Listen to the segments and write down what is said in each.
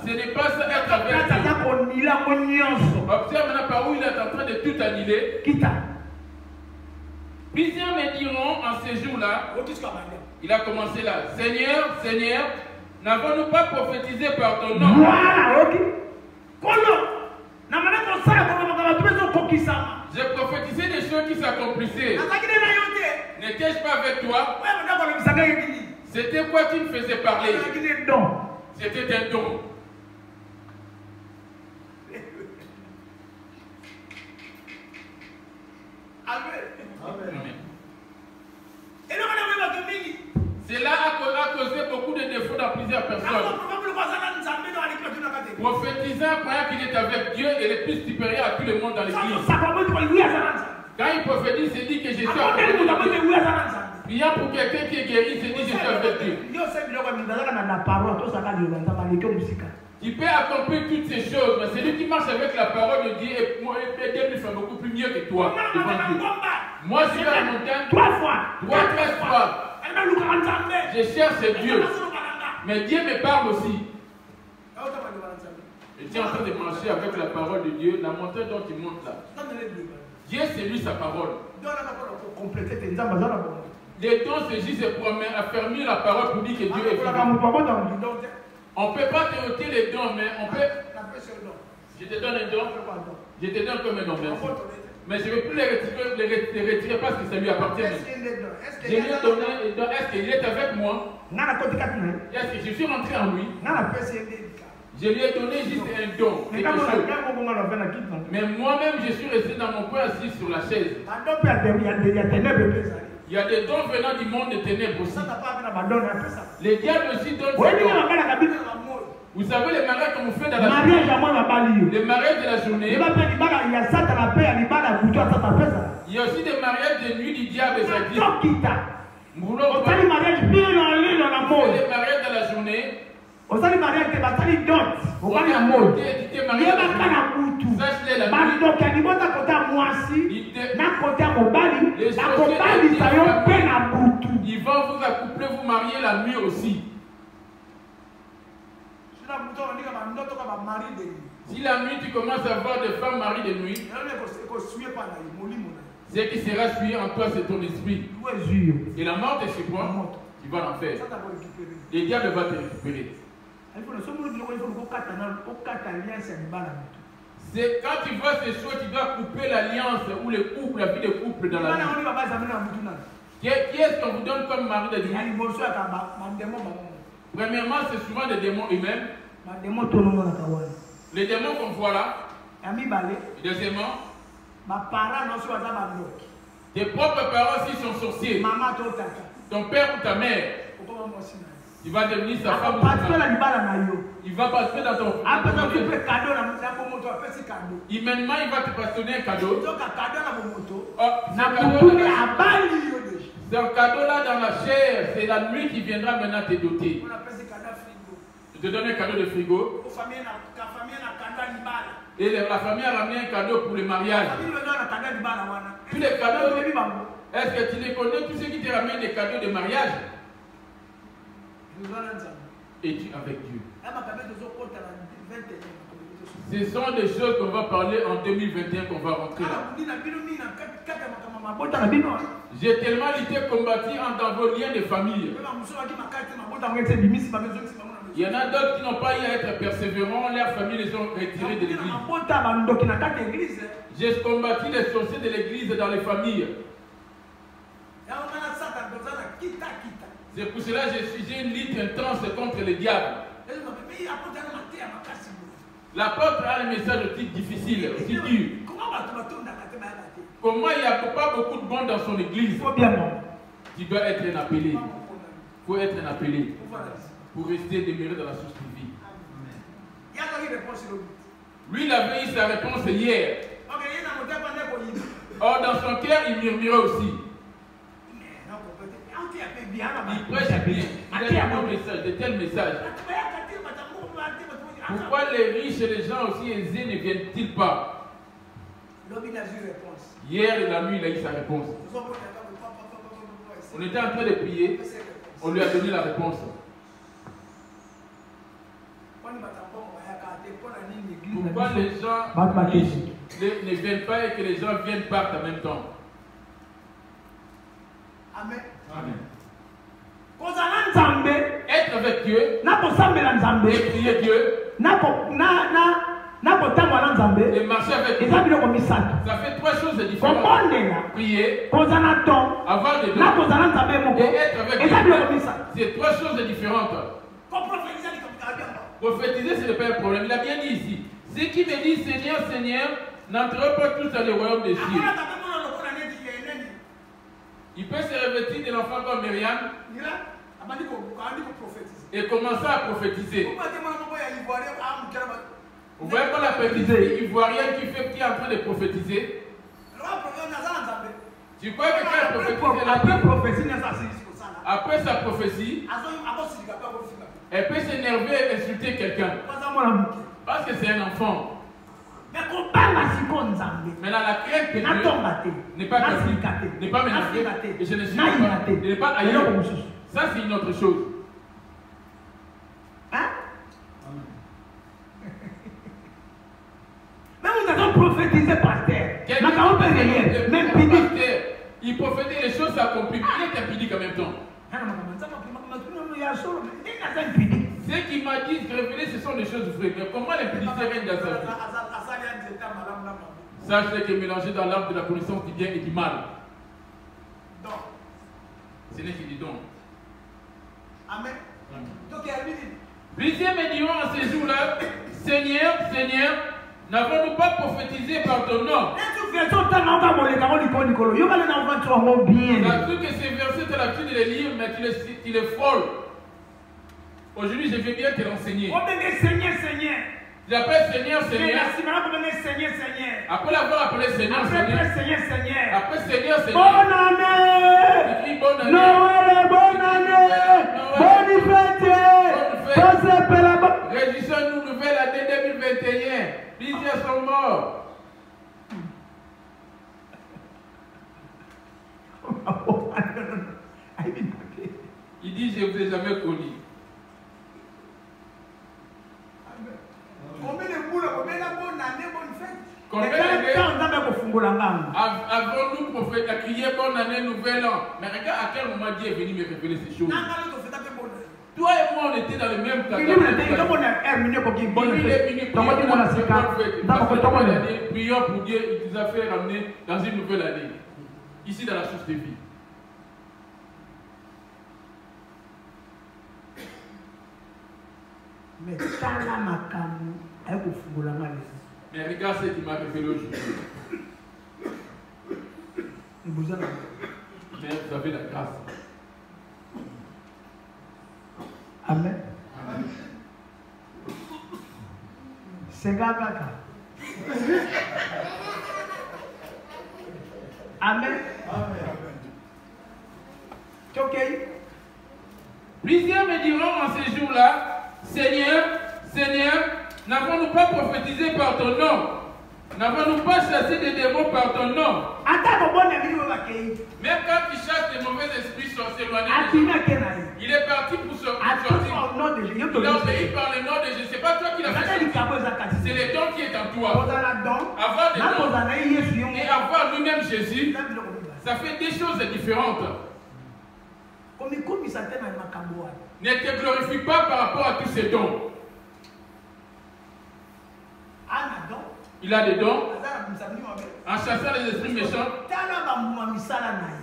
Ce n'est pas ça être avec Dieu. Observe maintenant par où il est en train de tout annuler. Plusieurs me diront en ce jour-là, il a commencé là, Seigneur, Seigneur, n'avons-nous pas prophétisé par ton nom? J'ai prophétisé des choses qui s'accomplissaient. N'étais-je pas avec toi? C'était quoi qui me faisait parler? C'était un don. Amen. Cela a causé beaucoup de défauts dans plusieurs personnes. Prophétisant, croyant qu'il est avec Dieu et le plus supérieur à tout le monde dans l'église. Quand il prophétise, il dit que je suis avec Dieu. Priant pour quelqu'un qui est guéri, il se dit je suis avec Dieu. Il peut accomplir toutes ces choses, mais celui qui marche avec la parole de Dieu et fait beaucoup plus mieux que toi. Moi, je suis à la montagne 3 fois. Je cherche Dieu. Mais Dieu me parle aussi. Il est en train de marcher avec la parole de Dieu, la montagne dont il monte là. Dieu, c'est lui sa parole. Les dons, c'est juste pour affermir la parole pour dire que Dieu est vivant. On ne peut pas te ôter les dons, mais on peut. Je te donne un don. Je te donne comme un don, merci. Mais je ne vais plus les retirer parce que ça lui appartient. Je lui ai donné un don. Est-ce qu'il est avec moi? Est-ce que je suis rentré en lui? Je lui ai donné juste un don. Mais moi-même, je suis resté dans mon coin assis sur la chaise. Il y a des dons venant du monde des ténèbres aussi. Les diables aussi donnent des dons. Vous savez les mariages qu'on fait dans la journée. Les mariages de la journée. Il y a aussi des mariages de nuit du diable. Les mariages de la journée. Ils vont vous accoupler, vous marier la nuit aussi. Si la nuit tu commences à voir des femmes mariées de nuit, ce qui sera suivi en toi, c'est ton esprit. Et la mort est chez toi, tu vas l'en faire. Le diable va te récupérer. C'est quand tu vois ces choses, tu dois couper l'alliance ou le couple, la vie de couple dans la vie. Qui est-ce qu'on vous donne comme mari de nuit? Premièrement, c'est souvent des démons eux-mêmes. Les démons qu'on voit là. Deuxièmement, tes propres parents aussi sont sorciers. Ton père ou ta mère. Il va devenir sa femme. Il va passer dans ton. Immédiatement, il va te passionner un cadeau. C'est un cadeau là dans la chair. C'est la nuit qui viendra maintenant te doter. Je te donne un cadeau de frigo. Et la famille a ramené un cadeau pour le mariage. Tous les cadeaux. Est-ce que tu les connais, tous ceux qui te ramènent des cadeaux de mariage? Es-tu avec Dieu? Ce sont des choses qu'on va parler en 2021, qu'on va rentrer là. J'ai tellement lutté, combattu dans vos liens de famille. Il y en a d'autres qui n'ont pas eu à être persévérants, leurs familles les ont retirés de l'église. J'ai combattu les sorciers de l'église dans les familles. C'est pour cela que j'ai une lutte intense contre le diable. L'apôtre a un message aussi difficile, aussi dur. Comment il n'y a pas beaucoup de bons dans son église? Tu dois être un appelé. Il faut être un appelé pour rester demeuré dans la source de vie. Lui, il avait eu sa réponse hier. Or, dans son cœur, il murmurait aussi. Il prêche bien. Il a de bons messages, de tels messages. Pourquoi les riches et les gens aussi aisés ne viennent-ils pas? Hier et la nuit, il a eu sa réponse. On était en train de prier. On lui a donné la réponse. Pourquoi les gens ne viennent pas et que les gens viennent partent en même temps? Amen. Amen. Être avec Dieu et prier Dieu et marcher avec Dieu, ça fait trois choses différentes. Prier, avoir des dons et être avec Dieu. C'est trois choses différentes. Prophétiser, ce n'est pas un problème. Il a bien dit ici. Ceux qui me disent Seigneur, Seigneur, n'entreront pas tous dans le royaume des cieux. Il peut se revêtir de l'enfant comme Myriam et commencer à prophétiser. Vous voyez pas la petite ivoirienne qui est en train de prophétiser? Tu crois que quand elle prophétise, après sa prophétie, elle peut s'énerver et insulter quelqu'un. Parce que c'est un enfant. Maintenant, la crainte de Dieu n'est pas catholique, n'est pas menacée, et je ne suis pas, n'est pas ailleurs. Ça, c'est une autre chose. Hein? Même nous avons prophétisé par terre. Même il prophétisait les choses s'accomplissent. Il est impudique en même temps. Ce qui m'a dit que révéler, ce sont des choses vraies. Mais comment l'impudicité règne dans sa vie? Sache que mélangé dans l'arbre de la connaissance du bien et du mal. Ce n'est que du don. Amen. Plusieurs me diront en ces jours-là, Seigneur, Seigneur, n'avons-nous pas prophétisé par ton nom? Parce que ces versets, tu as l'habitude de les lire, mais tu les frôles. Aujourd'hui, je vais bien te l'enseigner. J'appelle Seigneur, Seigneur. Après l'avoir appelé Seigneur, Seigneur. Après Seigneur, Seigneur. Bonne année. Bonne année. Noël, bonne année. Bonne fête. Réjouissons-nous, nouvelle année 2021. Plusieurs sont morts. Il dit, je ne vous ai jamais connu. Combien de boules, combien de bonne année, bonne fête? Avons-nous prophète à crier bonne année, nouvel an? Mais regarde à quel moment Dieu est venu me révéler ces choses. Toi et moi, on était dans le même cas. Prions pour Dieu, il nous a fait ramener dans une nouvelle année. Ici, dans la source de vie. Mais regarde ce qui m'a révélé aujourd'hui. Mais vous avez la grâce. Amen. C'est Gagaka. Amen. C'est ok. Plusieurs me diront en ces jours-là, Seigneur, Seigneur, n'avons-nous pas prophétisé par ton nom? N'avons-nous pas chassé des démons par ton nom? Même quand il chasse des mauvais esprits sur s'éloigner, il est parti pour sortir. Il a obéi par le nom de Jésus. C'est pas toi qui l'as fait. C'est le don qui est en toi. Avoir des dons et avoir lui-même Jésus, ça fait des choses différentes. Ne te glorifie pas par rapport à tous ces dons. Il a des dons en chassant les esprits méchants.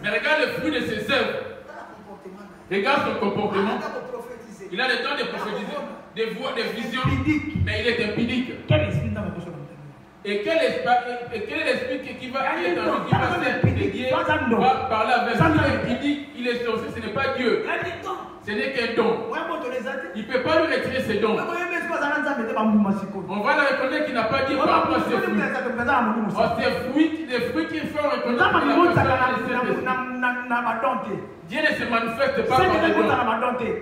Mais regarde le fruit de ses œuvres. Regarde son comportement. Il a le don de prophétiser, de voir des visions, mais il est impudique. Et quel est l'esprit qui va être dans lui, qui va s'édier, va parler avec lui? Il est impudique, il est sorcier, ce n'est pas Dieu. Ce n'est qu'un don. Il ne peut pas lui retirer ses dons. On va le reconnaître qu'il n'a pas dit par rapport à ses fruits. Des fruits qui font reconnaître Dieu ne se manifeste pas par des dons.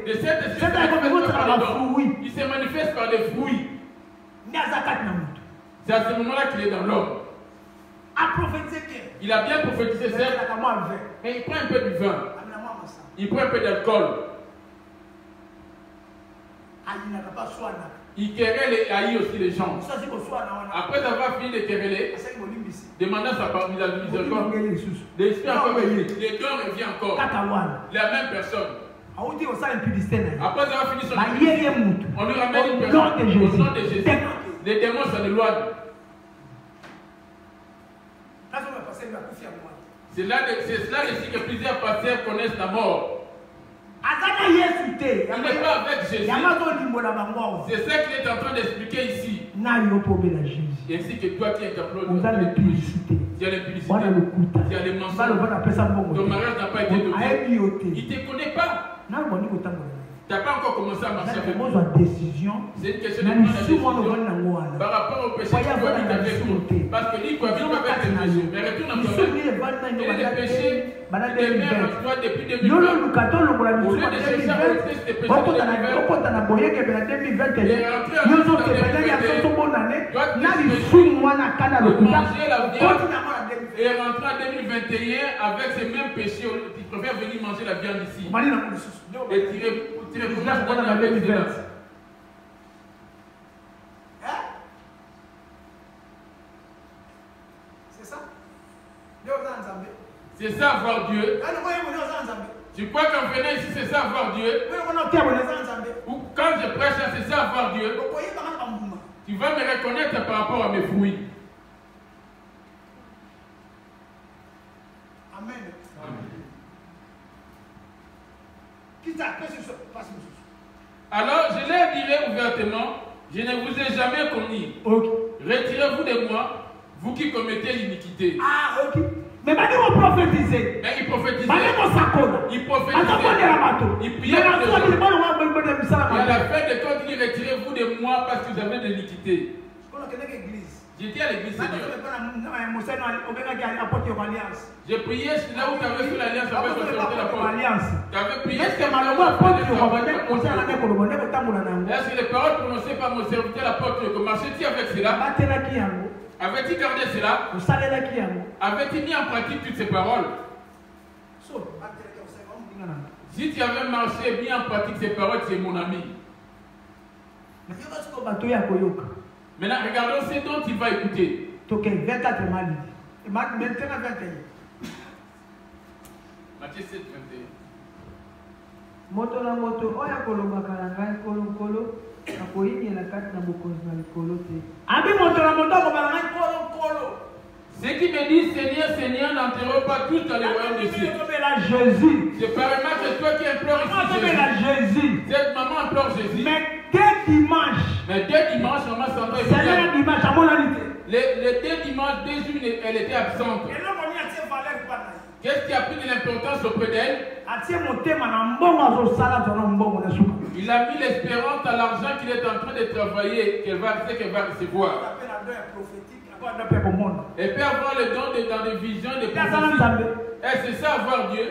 Le Saint-Esprit il se manifeste par des fruits. C'est à ce moment-là qu'il est dans l'homme. Il a bien prophétisé, certes, mais il prend un peu du vin. Il prend un peu d'alcool. Il querelle et haït aussi les gens. Après avoir fini de quereller, demandant sa miséricorde, l'esprit encore revient. Les dons reviennent encore. La même personne. Après avoir fini son ministère, on lui ramène une personne au nom de Jésus. Les démons s'en éloignent. C'est cela ici que plusieurs pasteurs connaissent la mort. Il n'est pas avec Jésus. C'est ça qu'il est en train d'expliquer ici. Ainsi que toi qui es capable de l'impudicité. Tu as l'impudicité. Tu as les mensonges. Ton mariage n'a pas été donné. Il ne te connaît pas. Tu n'as pas encore commencé à marcher avec lui. C'est une question de décision par rapport au péché qui cohabite avec nous. Parce que lui cohabite avec les péchés. Mais retourne en toi-même. Et les péchés, les mères en toi depuis 2020. Au lieu de chercher à rester ces péchés de 2020, et rentrer en 2021 avec ces mêmes péchés, tu préfères venir manger la viande ici. Et tirer pour la viande. C'est ça? C'est ça avoir Dieu. Tu crois qu'en venant ici, c'est ça avoir Dieu? Ou quand je prêche, c'est ça avoir Dieu? Tu vas me reconnaître par rapport à mes fruits. Amen. Alors, je leur dirai ouvertement, je ne vous ai jamais connu. Retirez-vous de moi, vous qui commettez l'iniquité. Mais maintenant, on prophétisait. Mais il prophétisait. Il prophétisait. Il priait. Et à la fin de compte, il dit retirez-vous de moi parce que vous avez de l'iniquité. J'étais à l'église Seigneur. J'ai prié là où tu avais fait l'alliance avec ton serviteur la porte. Tu avais prié. Est-ce que les paroles prononcées par mon serviteur la porte, tu marchais-tu avec cela? Avais-tu gardé cela? Avais-tu mis en pratique toutes ces paroles? Si tu avais marché et mis en pratique ces paroles, tu es mon ami. Maintenant, regardons ce dont il va écouter. Matthieu 7, 21. Moto na moto oya kolobaka na ngai nkolo akoyingela kati na bokonzi na likolo te. Abi moto na moto akobaka ngai nkolo. Ceux qui me disent Seigneur, Seigneur n'entreront pas tous dans le royaume de Dieu. C'est apparemment que toi qui implores ici Jésus. Cette maman implore Jésus. Mais dès dimanche, maman s'en va. Les deux dimanches, 2 jours, elle était absente. Qu'est-ce qui a pris de l'importance auprès d'elle? Il a mis l'espérance à l'argent qu'il est en train de travailler, qu'elle va recevoir. Elle peut avoir le don dans des visions, des prophéties. Est-ce que c'est ça avoir Dieu?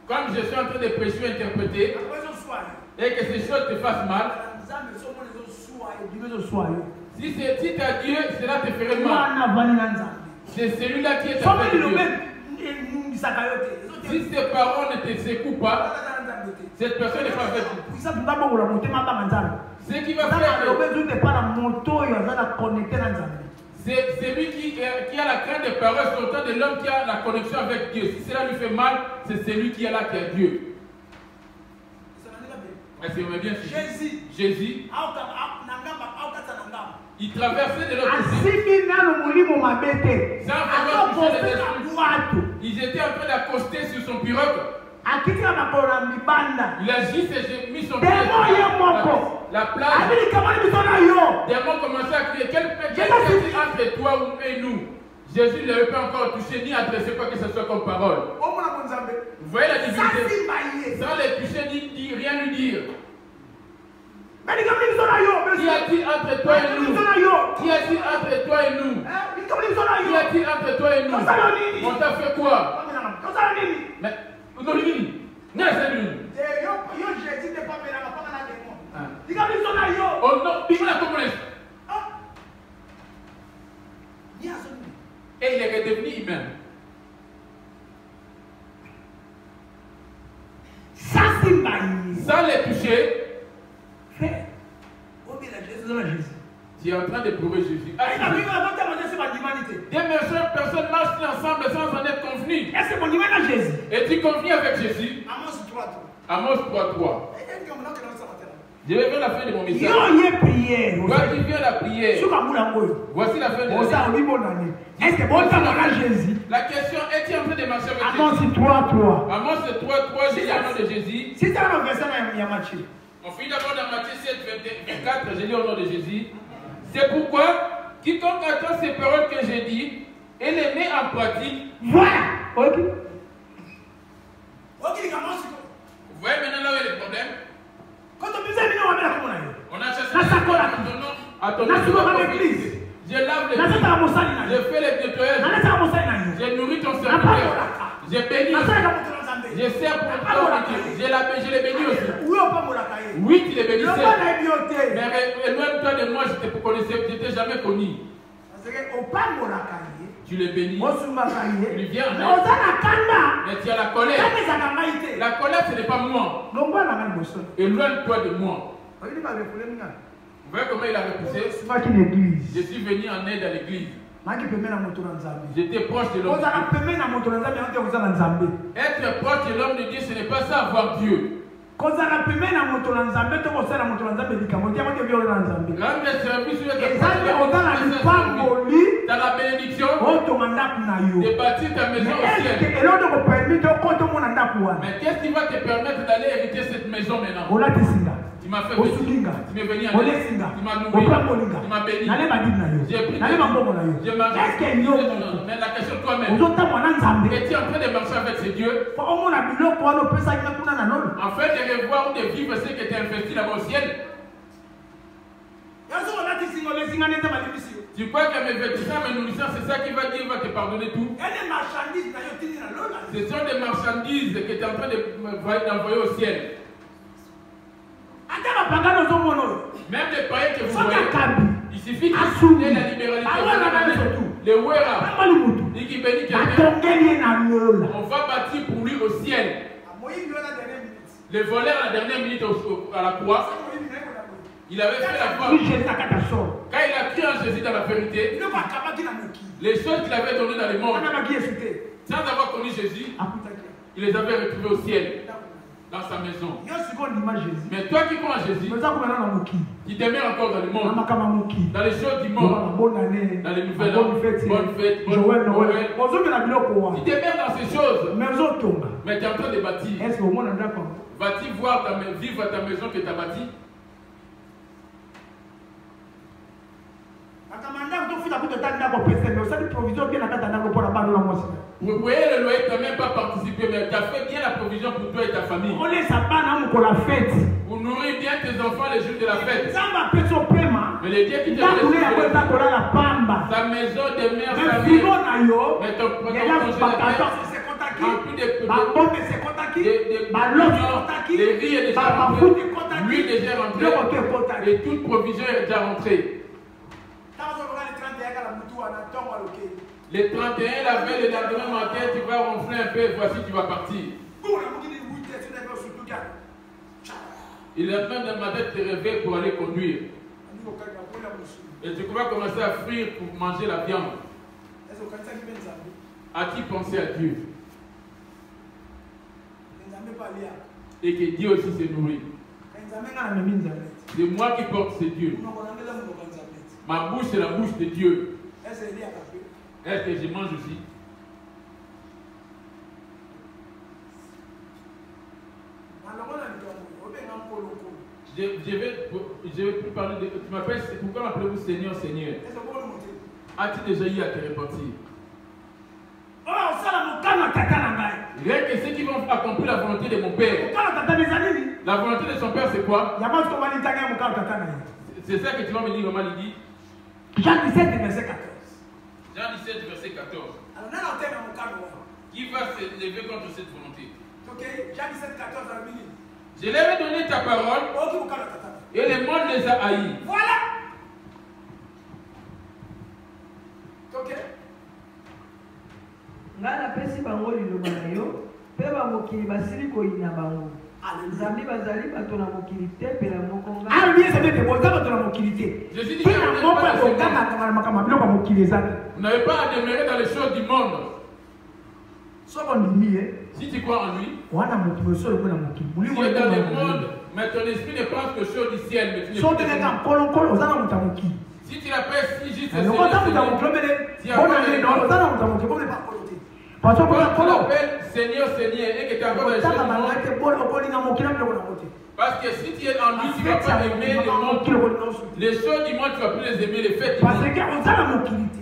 Comme je suis en train de prêcher ou interpréter, et que ces choses te fassent mal, Si tu as Dieu, cela te ferait mal. C'est celui-là qui est avec Dieu. Si ses parents ne te secouent pas, cette personne n'est pas avec Dieu. Ce qui va faire c'est lui qui a la crainte des parents, c'est autant de l'homme qui a la connexion avec Dieu. Si cela lui fait mal, c'est celui qui est là qui a Dieu. Est-ce que vous bien Jésus, il traversait de l'autre côté. Ils étaient en train d'accoster sur son pirogue. Il a juste mis son pied sur la plage. Des mots commençaient à crier. Quel est entre toi et nous? Jésus ne l'avait pas encore touché ni adressé quoi que ce soit comme parole. Vous voyez la divinité? Sans les toucher ni rien lui dire. Qui a-t-il entre toi et nous? Qui a-t-il entre toi et nous? Qui a-t-il entre toi et nous? On t'a fait quoi? Mais, non, lui, non, c'est lui. Oh non, il a compris. Et il est redevenu humain. Sans les toucher, tu es en train de prouver Jésus. Des personnes marchent ensemble sans en être convenues. Et tu conviens avec Jésus. Amos 3:3. Je vais faire la fin de mon message. Voici vient la prière. Voici la fin de mon message. Jésus? La question, es-tu en train de marcher avec Amos Jésus? 3:3. Amos 3:3, j'ai le nom de Jésus. Si tu as un verset dans Matthieu. On finit d'abord dans Matthieu 7, 24, j'ai lu au nom de Jésus. C'est pourquoi, quiconque attend ces paroles que j'ai dites et les met en pratique. Voilà. Ok. Vous voyez maintenant là où est le problème? On a cherché à ton nom. Je lave les pieds. Je fais les nettoyages. J'ai nourri ton serviteur. J'ai béni. Je sers pour toi. Je l'ai béni aussi. Oui, tu les bénissais. Mais éloigne-toi de moi, je ne te connaissais, je ne t'ai jamais connu. Tu les bénis. Tu lui viens en aide. Mais tu as la colère. La colère, ce n'est pas moi. Éloigne-toi de moi. Vous voyez comment il a repoussé? Je suis venu en aide à l'église. J'étais proche de l'homme. Être proche de l'homme de Dieu, ce n'est pas ça, avoir Dieu. Rendre service dans la bénédiction de bâtir ta maison au ciel. Mais qu'est-ce qui va te permettre d'aller hériter cette maison maintenant? Tu m'as fait bénir. Tu m'es venu en aide. Tu m'as nourri. Tu m'as béni. J'ai pris. J'ai mangé. Mais la question toi-même. Es-tu en train de marcher avec ces dieux? Afin de revoir ou de vivre ce que tu as investi là-bas au ciel. Tu crois que mes vêtements, mes nourrissants, c'est ça qui va dire, va te pardonner tout? Ce sont des marchandises que tu es en train d'envoyer au ciel. Même les païens que vous voyez, il suffit de soutenir la libéralité. Les Wera, il qui bénit quelqu'un, on va bâtir pour lui au ciel. Les voleurs à la dernière minute à la croix, il avait fait la croix. Quand il a cru en Jésus dans la vérité, les choses qu'il avait données dans le monde, sans avoir connu Jésus, il les avait retrouvées au ciel. Dans sa maison. Mais toi qui crois en Jésus, qui demeure encore dans le monde, dans les choses du monde, dans les nouvelles bonne fête, Noël, tu demeures dans ces choses, mais tu es en train de bâtir. Vas-tu vivre ta maison que tu as bâtie? Vous voyez, le loyer, tu n'as même pas participé, mais tu as fait bien la provision pour toi et ta famille. Vous nourrissez bien tes enfants les jours de la fête. Mais les dieux qui te laissent, ta maison demeure sa vie. Mais ton congélateur, rempli de riz est déjà rentré, l'huile est déjà rentrée, et toute provision est déjà rentrée. Les 31, la veille, le lendemain matin, tu vas ronfler un peu et voici tu vas partir. Il est en train de matin de te réveiller pour aller conduire. Et tu vas commencer à frire pour manger la viande. As-tu pensé à Dieu? Et que Dieu aussi se nourrit. C'est moi qui porte ce Dieu. Ma bouche c'est la bouche de Dieu. Est-ce que je mange aussi? Je vais plus parler de... Tu m'appelles, pourquoi m'appelez-vous Seigneur, Seigneur? As-tu déjà eu à te repentir? Rien que ceux qui vont accomplir la volonté de mon Père. La volonté de son Père c'est quoi? C'est ça que tu vas me dire, maman Lydie. Jean 17, verset 14. Jean 17, verset 14. Qui va se lever contre cette volonté? Jean 17, 14. Je leur ai donné ta parole et le monde les a haïs. Voilà. Ok. Ngana pesi bango liloba na yo, pe ba mokili basili koyina bango. Nzambi bazali bato na mokili te pela moko nga. Ah oui, c'est bien, boza bato na mokili te. Je dis que vous n'avez pas à demeurer dans les choses du monde. Si tu crois en lui, si tu es dans le monde, mais ton esprit ne pense que choses du ciel, mais tu n'es pas. Si tu l'appelles si juste tu l'appelles Seigneur, Seigneur, et que tu as encore les choses du monde. Parce que si tu es en lui, tu ne vas pas aimer le monde. Les choses du monde, tu ne vas plus les aimer, les faits du monde.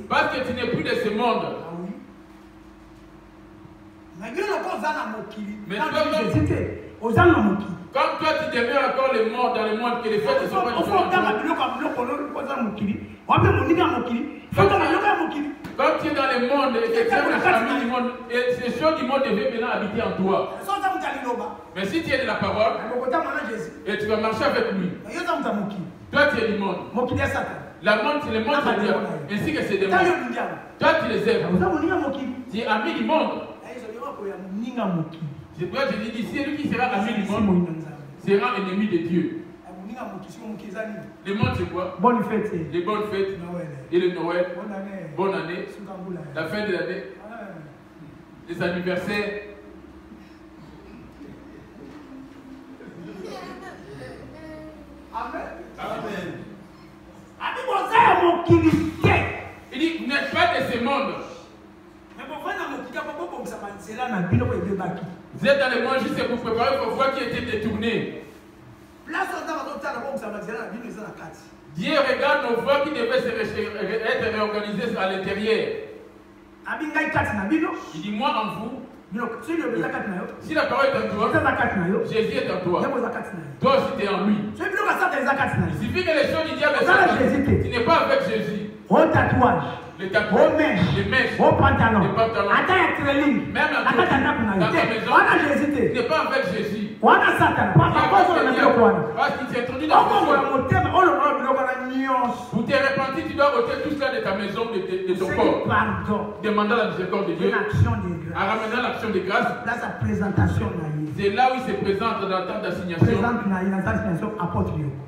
Parce que tu n'es plus de ce monde. Mais comme toi tu demeures encore le monde dans le monde, que les faits ne sont pas quand tu es dans le monde et que tu es la famille du monde, et ces choses du monde devaient maintenant habiter en toi. Mais si tu es de la parole, et tu vas marcher avec lui, toi tu es du monde. La monde, c'est le monde de Dieu, ainsi que c'est des mondes. Toi tu les aimes. Tu es ami du monde. Je dois te dire, si celui qui sera ami du monde sera ennemi de Dieu. Le monde c'est quoi? Bonne fête. Les bonnes fêtes. Et le Noël. Bonne année. La fin de l'année. Les anniversaires. Amen. Amen. Il dit, vous n'êtes pas de ce monde. Vous êtes dans le monde juste pour préparer vos voies qui étaient détournées. Dieu regarde nos voies qui devaient être réorganisées à l'intérieur. Il dit, moi en vous. Si la parole est en toi, Jésus est en toi. Toi aussi tu es en lui. Il suffit que les choses du diable soient en toi. Tu n'es pas avec Jésus. Au tatouage, les tatouages, les mèches, au pantalon, les pantalons, même dans ta maison, tu n'es pas avec Jésus. Parce qu'il s'est introduit dans ta maison. Pour te repentir, tu dois ôter tout cela de ta maison, de ton corps. Demandant la miséricorde de Dieu. En ramenant l'action de grâce. C'est là où il se présente dans la tente d'assignation.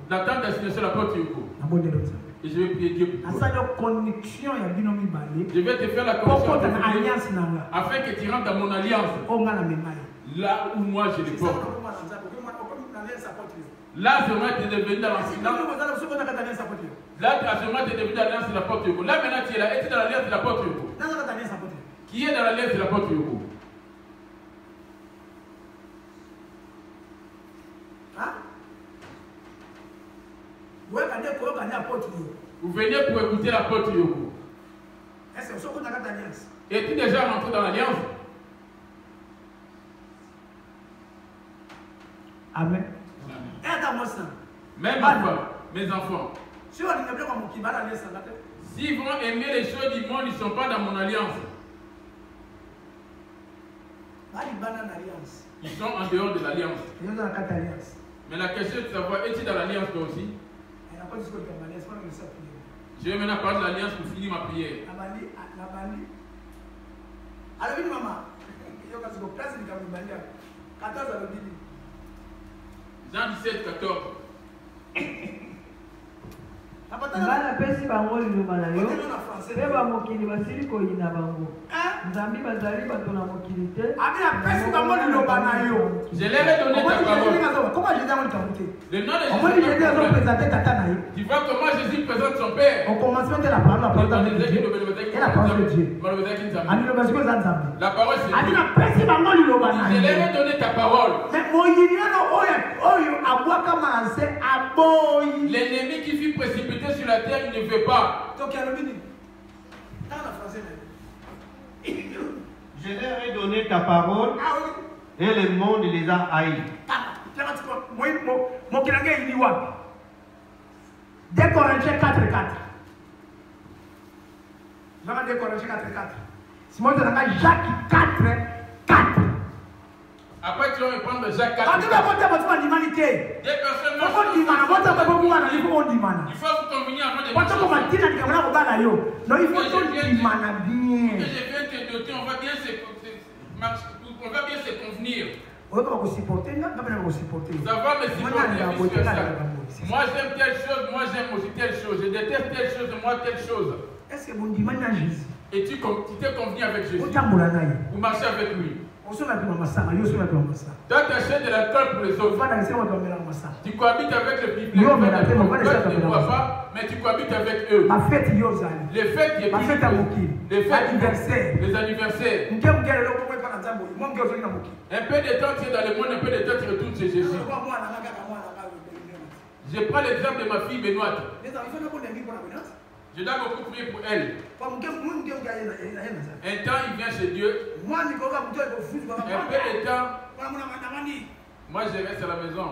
La tente d'assignation, la porte Yoko. Et je vais prier Dieu pour toi. Je vais te faire la connexion afin que tu rentres dans mon alliance. Là où moi je le porte. Là, je vais te devenir dans l'alliance. Là, je vais te devenir dans l'alliance de la porte Yoko. Là, maintenant, tu es là. Et tu es dans l'alliance de la porte Yoko. Qui est dans l'alliance de la porte Yoko? Vous venez pour écouter la porte Yoko. Es-tu déjà rentré dans l'alliance? Amen. Même mes enfants. S'ils vont aimer les choses du monde, ils ne sont pas dans mon alliance. Ils sont en dehors de l'alliance. Mais la question est de savoir, es-tu dans l'alliance toi aussi? Je vais maintenant parler de l'alliance pour finir ma prière. Jean 17, 14. Nga napesi bango liloba na yo mpe bamokili basili koyina bango nzambi bazali bato na mokili te. Je leur ai donné ta parole. Le nom de Jésus. Tu vois comment Jésus présente son Père. Au commencement de la parole de Dieu et la parole de Dieu. La parole c'est Dieu. Je Je leur ai donné ta parole. L'ennemi qui fut précipité sur la terre, il ne veut pas. Je leur ai donné ta parole et le monde les a haïs. 2 Corinthiens 4:4. 2 Corinthiens 4:4. Simon Jacques 4:4. Après, tu vas me prendre Jacques 4. Des personnes il faut vous convenir avant de que je viens te doter, on va bien se convenir. Ça va me supporter. Moi j'aime telle chose, moi j'aime aussi telle chose. Je déteste telle chose, moi telle chose. Et tu t'es convenu avec Jésus. Vous marchez avec lui. Toi, tu achètes de l'alcool pour les autres. Tu cohabites avec le public. Tu ne vois pas, mais tu cohabites avec eux. Les fêtes qui les fêtes, les anniversaires. Un peu de temps tu es dans le monde, un peu de temps tu retournes chez Jésus. Je prends l'exemple de ma fille Benoît. Je dois beaucoup prier pour elle. Un temps, il vient chez Dieu. Un peu de temps, moi je reste à la maison.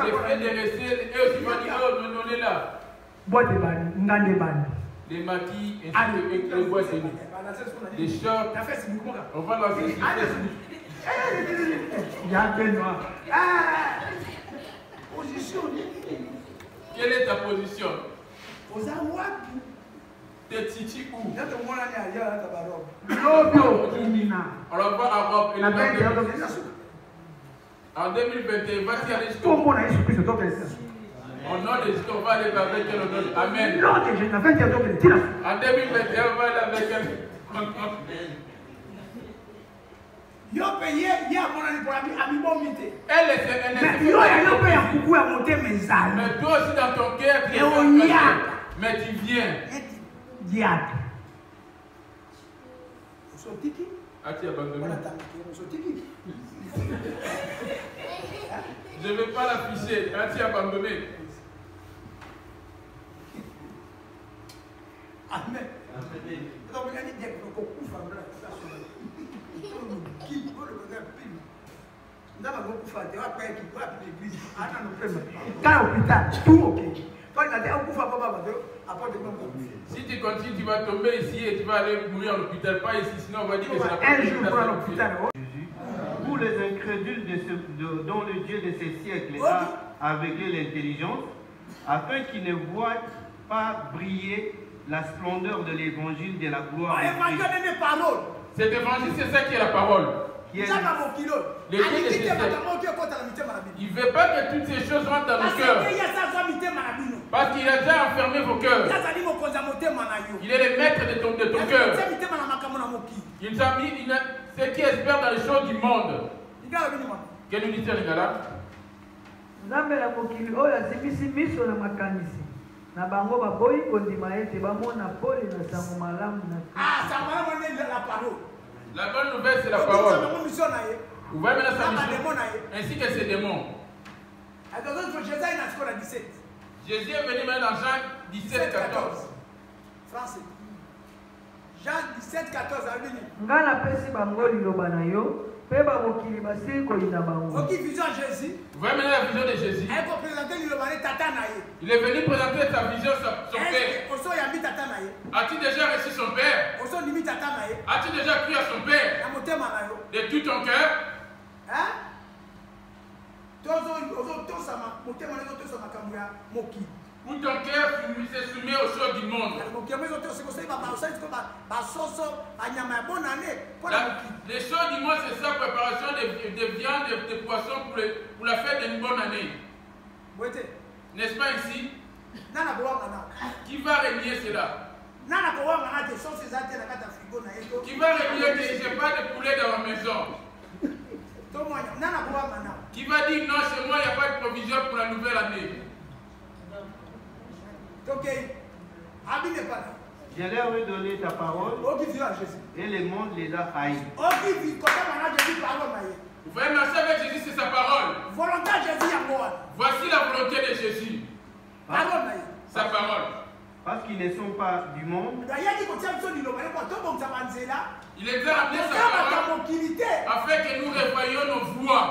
Les frères de rester, eux aussi vont dire, oh, non, on est là. Les maquis, ainsi que les boîtes, des shorts. On va lancer sur Facebook. Quelle est ta position? T'es titi où? On va voir à Europe. En 2021, va-t-il aller jusqu'au bout? Au nom de Jésus, on va aller avec elle. Amen. En 2021, on va aller avec elle. Mais toi aussi dans ton cœur, tu es mais tu viens. As-tu abandonné? Je ne vais pas l'afficher. As-tu abandonné? Amen. Si tu continues, tu vas tomber ici et tu vas aller mourir à l'hôpital. Pas ici, sinon on va dire que c'est la l'hôpital. Vous les incrédules dont le Dieu de ces siècles a aveuglé l'intelligence, afin qu'ils ne voient pas briller la splendeur de l'évangile de la gloire de Christ. Cet évangile, c'est ça qui est la parole. Il ne veut pas que toutes ces choses rentrent dans nos cœurs. Parce qu'il a déjà enfermé vos cœurs. Il est le maître de ton cœur. Il nous a mis ceux qui espèrent dans les choses du monde. Que nous dit Lingala? Nzambe la mokili oyo azimisi miso na makanisi na bango baboyi kondima ete bamona pole na sango malamu na la bonne nouvelle, c'est la parole. Vous voyez maintenant sa mission, ainsi que ses démons. Jésus est venu maintenant dans Jean 17, 14. Jean 17, 14. Nga napesi bango liloba na yo mpe bamokili basili koyina bango. Vous voyez maintenant la vision de Jésus. Il est venu présenter sa vision, son père. As-tu déjà reçu son père? As-tu déjà cru à son père de tout ton cœur? Où ton cœur se soumet aux choses du monde. Les choses du monde, c'est ça, préparation de viande, de poisson pour la fête d'une bonne année. N'est-ce pas ici? Qui va régner cela? Qui va régner que je n'ai pas de poulet dans ma maison? Qui va dire non, chez moi, il n'y a pas de provision pour la nouvelle année? Je leur ai donné ta parole et le monde les a haïs. Vous pouvez marcher avec Jésus, c'est sa parole. Voici la volonté de Jésus. Sa parole. Parce qu'ils ne sont pas du monde. Il est ramené sa parole afin que nous revoyions nos voies.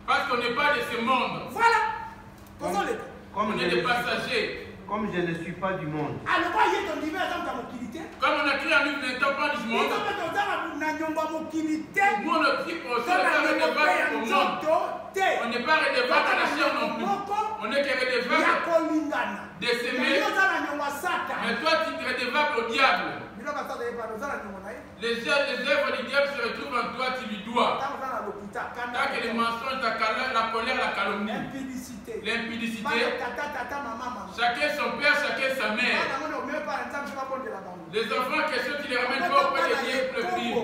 Parce qu'on n'est pas de ce monde. On est des passagers. Comme je ne suis pas du monde. Comme on a crié en nous, nous n'étions pas du monde. Nous, on a pris pour ça, on n'est pas redevable au monde. On n'est pas redevable à la chair non plus. On est que redevable de s'aimer. Mais toi, tu es redevable au diable. Les œuvres du diable se retrouvent en toi, tu lui dois. Tant que les mensonges, la colère, la calomnie, l'impudicité, chacun son père, chacun sa mère. Les enfants, question, tu les ramènes pas auprès de Dieu pour le prier.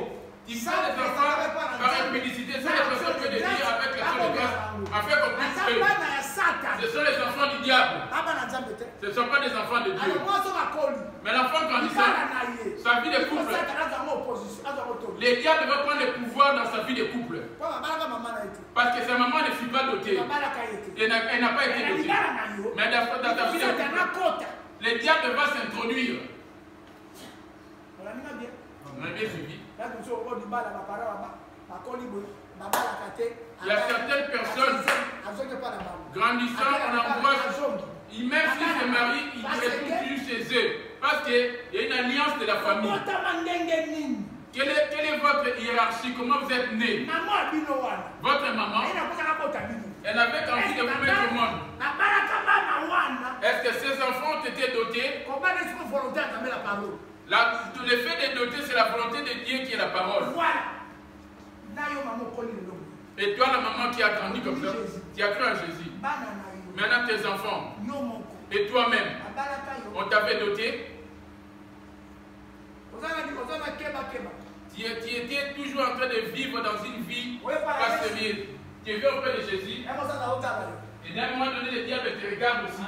Tu fais les enfants par impudicité, c'est les personnes que de dire avec l'action de grâce, afin qu'on puisse prier. Ce sont les enfants du diable. Ce ne sont pas des enfants de Dieu. Mais l'enfant grandissant, sa vie de couple, les diables vont prendre le pouvoir dans sa vie de couple. Parce que sa maman ne fut pas dotée. Elle n'a pas été dotée. Mais dans ta vie de couple, les diables vont s'introduire. On a bien suivi. Il y a certaines personnes grandissant en angoisse, même s'ils se marient, ils retournent toujours chez eux. Parce qu'il y a une alliance de la famille. Quelle est votre hiérarchie? Comment vous êtes né? Votre maman, elle avait envie de vous mettre au monde. Est-ce que ces enfants ont été dotés? Le fait d'être doté, c'est la volonté de Dieu qui est la parole. Et toi, la maman qui a grandi comme ça, qui a cru en Jésus. Maintenant, tes enfants et toi-même, on t'avait doté. Tu étais toujours en train de vivre dans une vie passionnée. Tu es venu auprès de Jésus. Et d'un moment donné, le diable te regarde aussi.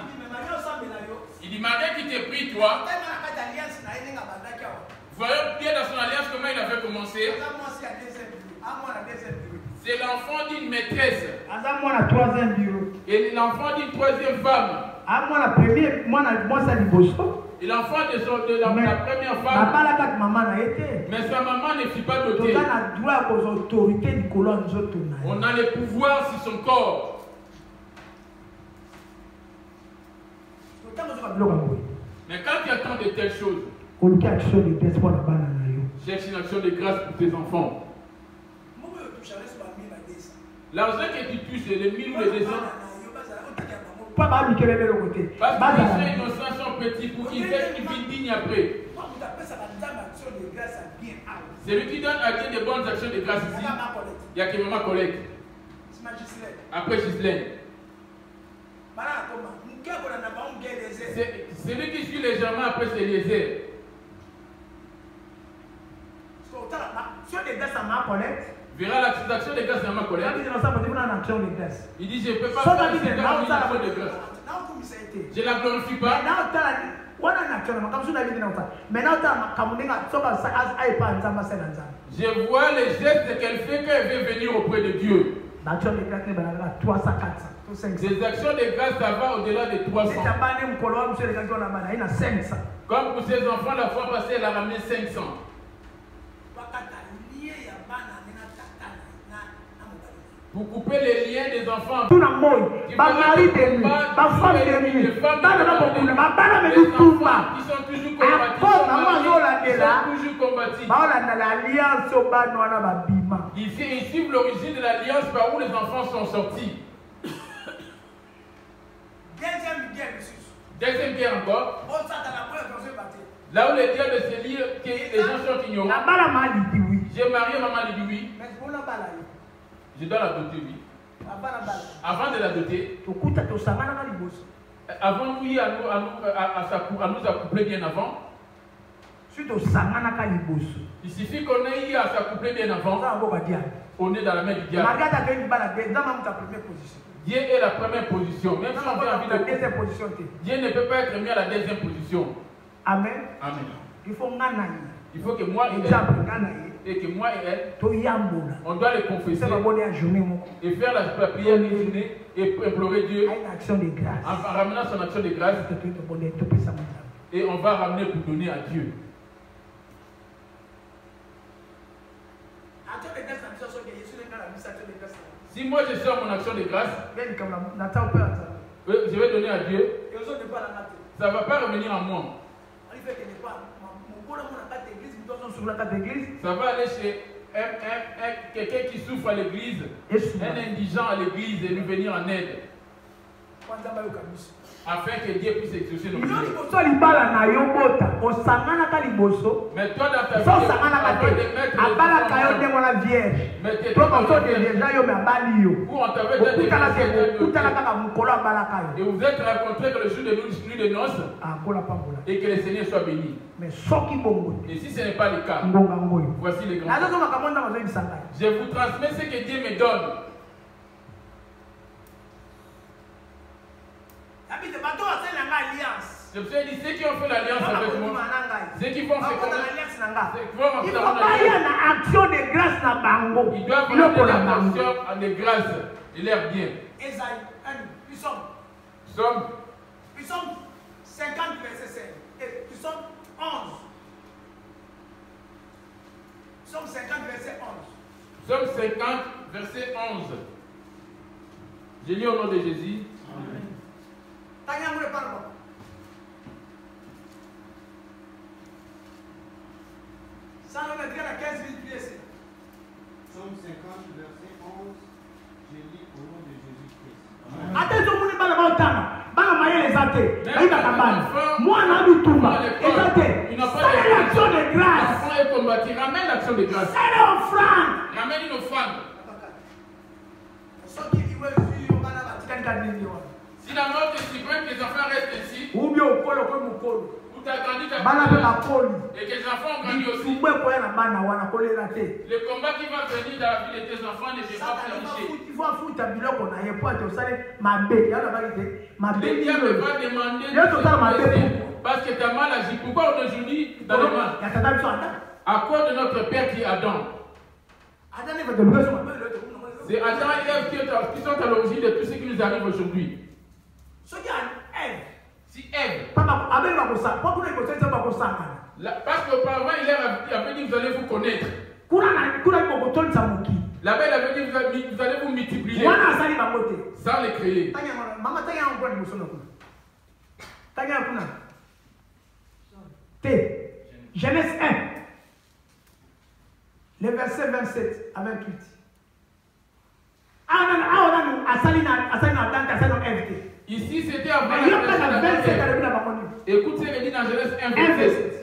Il dit, malgré qu'il t'ait pris, toi, voyons bien dans son alliance comment il avait commencé. C'est l'enfant d'une maîtresse. Et l'enfant d'une troisième femme. Et l'enfant de la première femme. Mais sa maman ne fut pas dotée. On a le pouvoir sur son corps. Mais quand tu attends de telles choses, cherche une action de grâce pour tes enfants. L'argent que tu touches, les 1000 ou les 200, parce que les innocents sont petits pour qu'ils aient une vie digne après. C'est lui qui donne à Dieu de bonnes actions de grâce ici. Il y a que maman collecte. Après Gislaine. C'est lui qui suit légèrement après c'est Eliezer. Verra l'action de grâce dans ma collecte. Il dit je ne peux pas faire une action de grâce. Je ne la glorifie pas. Je vois les gestes qu'elle fait quand elle veut venir auprès de Dieu. Des actions de grâce, ça va au-delà de 300. Comme pour ses enfants, la fois passée, elle a ramené 500. Pour couper les liens des enfants. Tout le monde, ma mari de nuit, ma femme de nuit, les enfants qui sont toujours combatifs. toujours combattus. Ils suivent l'origine de l'alliance par où les enfants sont sortis. Deuxième guerre encore. Là où les diables se lient, les gens sont ignorants. J'ai marié maman Libi, oui. Je dois la doter, oui. Avant de la doter, avant nous à nous accoupler bien avant. Il suffit qu'on ait eu à s'accoupler bien avant. On est dans la main du diable. Dieu est la première position. Même si on vient envie de deuxième position, Dieu ne peut pas être mis à la deuxième position. Amen. Amen. Il faut que moi et que moi et elle, on doit les confesser et faire la prière d'une journée et implorer Dieu en ramenant son action de grâce. Et on va ramener pour donner à Dieu. Si moi je sors mon action de grâce, je vais donner à Dieu. Ça ne va pas revenir à moi. Ça va aller chez quelqu'un qui souffre à l'église, un indigent à l'église et nous venir en aide. Afin que Dieu puisse exaucer nos prières. Mais toi dans ta vie, et vous êtes rencontrés que le jour de nuit de noces et que le Seigneur soit béni. Et si ce n'est pas le cas, voici les grands. Je vous transmets ce que Dieu me donne. Je vous ai dit, ceux qui ont fait l'alliance avec moi, ceux qui font ce qu'on a, ils doivent avoir une action de grâce. Il est bien. Psaume 50, verset 7. Psaume 11. Psaume 50, verset 11. Psaume 50, verset 11. Je lis au nom de Jésus. Amen. Psaume 50, verset 11. Je lis au nom de Jésus-Christ. Ramène l'action de grâce. Ramène une offrande. Si la mort te supprime, que les enfants restent ici, ou tu as grandi ta et que les enfants ont grandi aussi, le combat qui va venir dans la vie de tes enfants ne sera pas planifié. Le diable va demander de te parce que tu as mal agi. Pourquoi aujourd'hui dans le mal? À cause de notre père qui est Adam. C'est Adam et Ève qui sont à l'origine de tout ce qui nous arrive aujourd'hui. Si Ève, parce qu'auparavant il avait dit vous allez vous connaître. La Bible avait dit vous allez vous multiplier sans les créer. Genèse 1, le verset 27 à 28. Ici c'était avant la création de la terre. Écoute ce qu'il dit dans Genèse 1, verset 7.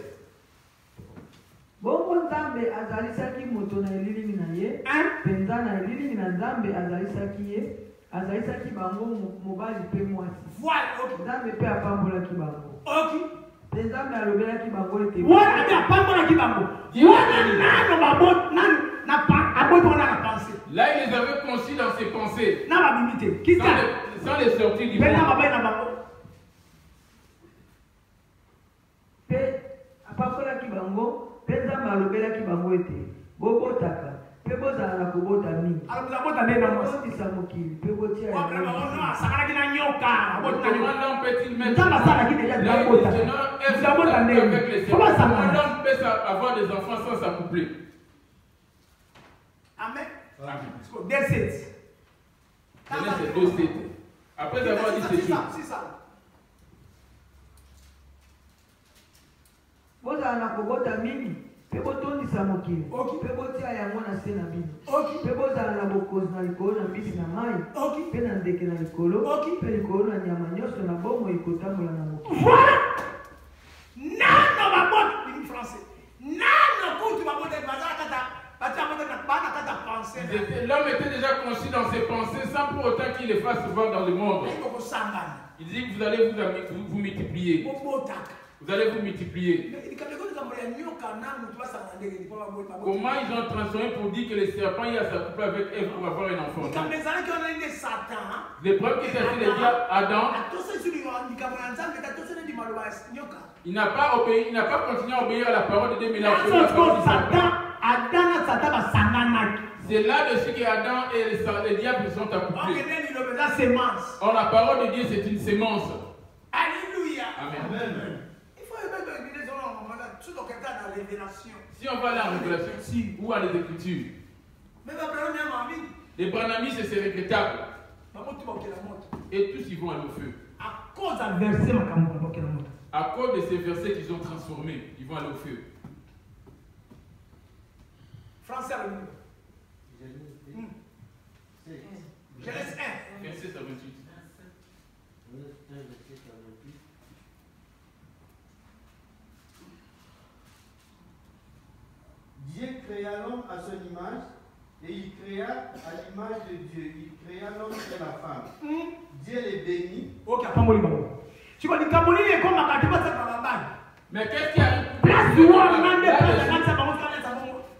Bongo Nzambe azalisaki moto na elili na ye, penza na elili na Nzambe azalisaki ye, azalisaki bango mobali pe mwasi. Voilà, Nzambe pe apambolaki bango. OK. Nzambe alobelaki bango ete. Voilà, pe apambolaki bango. Voilà nano babot nano na pa aboto na pensée. Là il les avait conçus dans ses pensées. Na ba bimite. Qui sans les sortir du monde. Pe apambolaki bango. Nzambe alobelaki bango ete bobotaka pe bozala na kobota mingi. Alobota nde na mosisa mokili pe botia ya sakalaki na nyoka abota na nyoka. L'homme peut-il mettre l'homme peut avoir des enfants sans s'accoupler. Amen. Amen. Genèse 2:7. Après avoir dit ceci. Bozala bozala na kobota mingi mpe botondisa mokili mpe botia yango na se na bino mpe bozala na bokonzi na likolo na mbisi na mai mpe na ndeke na likolo mpe likolo na nyama nyonso na bomoi kotambola na mokili. Voilà. Nano babota en français. Nano kutu babota bazala kata L'homme était déjà conscient dans ses pensées sans pour autant qu'il les fasse voir dans le monde. Il dit que vous allez vous multiplier. Vous allez vous multiplier. Comment ils ont transformé pour dire que le serpent il a sa couple avec Ève pour avoir un enfant? Les preuves qui étaient les diables, Adam, il n'a pas obéi, il n'a pas continué à obéir à la parole de Dieu, mais il a obéi à la parole du serpent. C'est là-dessus que Adam et les diables sont accouplés. Or, la parole de Dieu, c'est une sémence. Alléluia. Amen. Il faut Si on va aller en Révélation, ou à les Écritures, les Branamis, c'est regrettable. Et tous, ils vont aller au feu. À cause de ces versets qu'ils ont transformés, ils vont aller au feu. Français, Genèse 1. Verset 28. Dieu créa l'homme à son image et il créa à l'image de Dieu. Il créa l'homme et la femme. Dieu les bénit. Mais qu'est-ce qui arrive?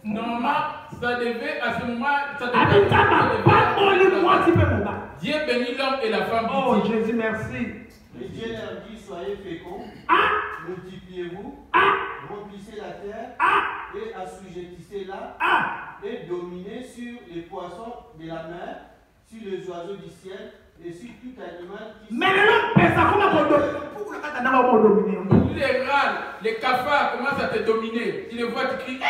Normalement, ça devait à ce moment, ça devait Dieu bénit l'homme et la femme. Oh Jésus, merci. Et Dieu leur dit, soyez féconds, multipliez-vous, remplissez la terre et assujettissez-la et dominez sur les poissons de la mer, sur les oiseaux du ciel et sur tout animal qui... Mais les râles, les cafards commencent à te dominer. Tu les vois, tu cries.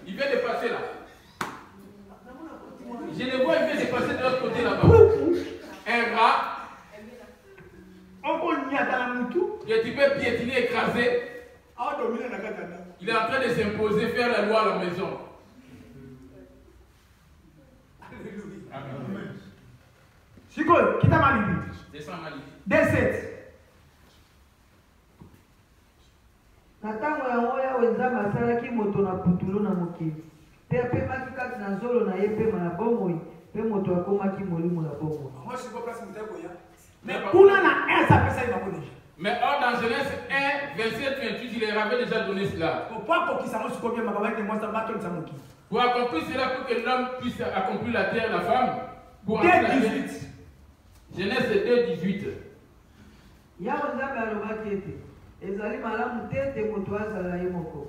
Il vient de passer là. Je les vois, il vient de passer de l'autre côté là-bas. Un rat. Et tu peux piétiner, écraser. Il est en train de s'imposer, faire la loi à la maison. Amen. Descends Mali. Na ntango yango Yawe Nzambe asalaki moto na putulu na mokili mpe apemaki kati na zolo na ye pema na bomoi mpe moto akomaki molimo ya bomoi. Mais or dans Genèse 1, verset 28, il leur avait déjà donné cela. Pour accomplir cela, pour que l'homme puisse accomplir la terre et la femme. Pour Genèse 2, 18. Yawe Nzambe alobaki ete ezali malamu te ete moto azala ye moko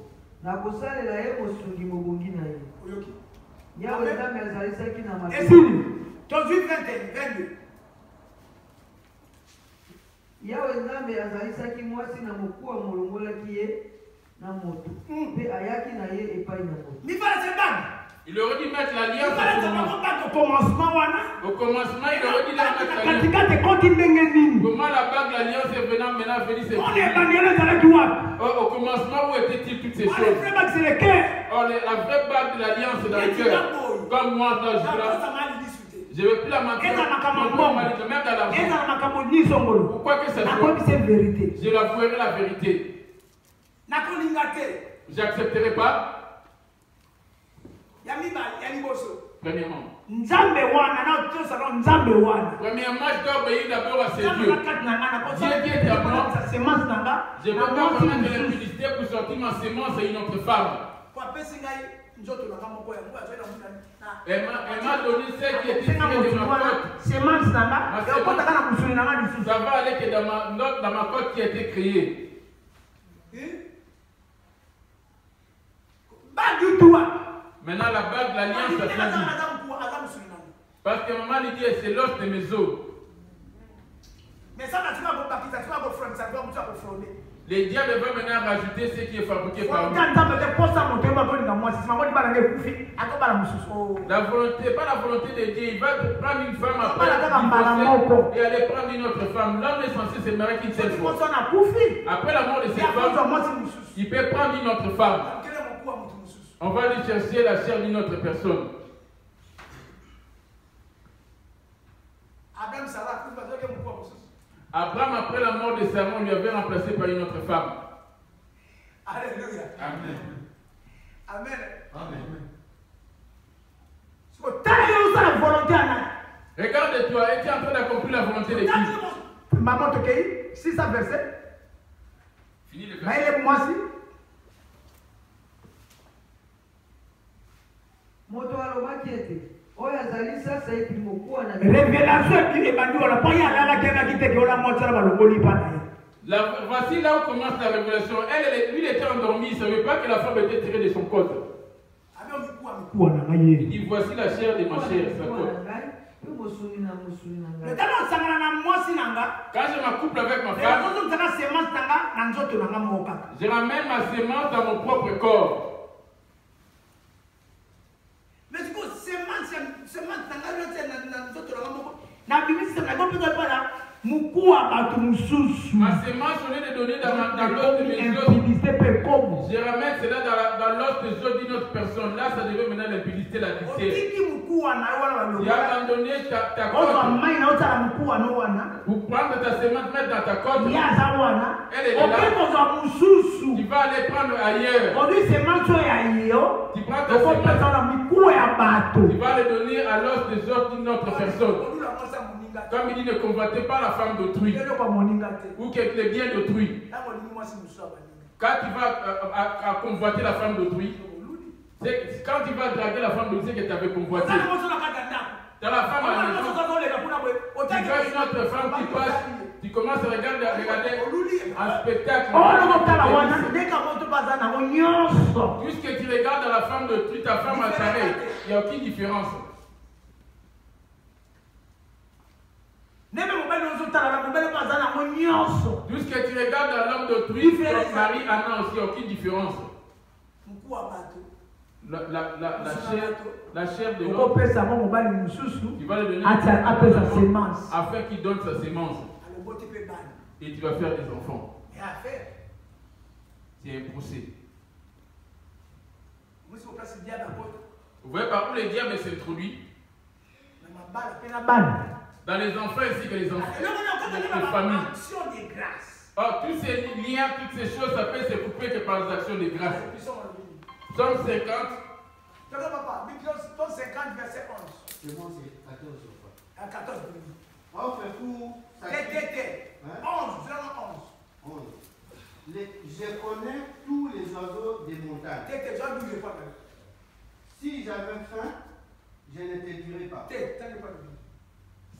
na kosalela ye mosungi mobongi na ye. Yawe Nzambe azalisaki na Yawe Nzambe azalisaki mwasi na mokuwa molongolaki ye na moto mpe ayaki na ye epai na moto. Il aurait dû mettre l'alliance au commencement, il aurait dû mettre l'alliance. Comment la bague, l'alliance est venant maintenant venir se au commencement, où étaient-ils toutes ces choses? Or, la vraie bague de l'alliance est dans le cœur. Comme moi, dans je ne vais plus la mentir. Même dans la vie. Pourquoi que ça soit? Je l'avouerai la vérité. Je n'accepterai pas. Premièrement. Premièrement, je dois obéir d'abord à ces dieux. Dieu qui est d'abord. Je ne peux pas permettre de l'impudicité pour sortir ma sémence à une autre femme. Elle m'a donné celle qui était tirée de ma côte. Ça va aller que dans ma côte qui a été créée. Maintenant, la bague, l'alliance, ça fait. Parce que maman lui dit, c'est l'os de mes os. Mais ça, tu vas pas quitter, tu vas pas frauder, ça va pas frauder. Les diables vont maintenant rajouter ce qui est fabriqué par nous. La volonté, pas la volonté de Dieu, il va prendre une femme après et aller prendre une autre femme. L'homme est censé se marier qu'une seule fois. Après la mort de cette femme, il peut prendre une autre femme. On va aller chercher la chair d'une autre personne. Abraham, après la mort de Sarah, on lui avait remplacé par une autre femme. Alléluia. Amen. Amen. Amen. Regarde-toi, es-tu en train d'accomplir la volonté de Dieu? Maman te cueille, 600 versets. Fini le verset. verset. Moi aussi. Voici là où commence la révélation. Lui, il était endormi, il ne savait pas que la femme était tirée de son corps. Il dit, voici la chair de ma chair, sa côte. Quand je m'accouple avec ma femme, je ramène ma sémence dans mon propre corps. Mais du coup, sémence, ma sémence, on est de donner dans l'os de mes os. Je ramène cela dans l'os des os d'une autre personne. Là, ça devait maintenant l'impudicité, la dictée. Tu as abandonné ta côte. Pour prendre ta sémence, mettre dans ta côte. Elle est là. Tu vas aller prendre ailleurs. Tu prends ta sémence. Tu vas le donner à l'os des os d'une autre personne. Comme il dit, ne convoitez pas la femme d'autrui ou les biens d'autrui. Quand tu vas à convoiter la femme d'autrui, quand tu vas draguer la femme d'autrui, c'est que tu avais convoité. Dans la femme à la maison, tu vois une autre femme qui passe, tu commences à regarder un spectacle. Puisque tu regardes la femme d'autrui, ta femme à s'arrêter, il n'y a aucune différence. Puisque tu regardes dans l'homme d'autrui, ton mari en a aussi aucune différence. La chair de l'homme, tu vas le donner afin qu'il donne sa sémence. Et tu vas faire des enfants. C'est un procès. Vous voyez par où les diables s'introduisent? Dans les enfants ainsi que les enfants, les familles. Or, tous ces liens, toutes ces choses, ça peut se couper que par les actions de grâce. Somme 50. Somme 50, verset 11. C'est bon, c'est 14. 14. Oh, fait fou. 11, 11. Je connais tous les oiseaux des montagnes. Si j'avais faim, je ne te dirais pas.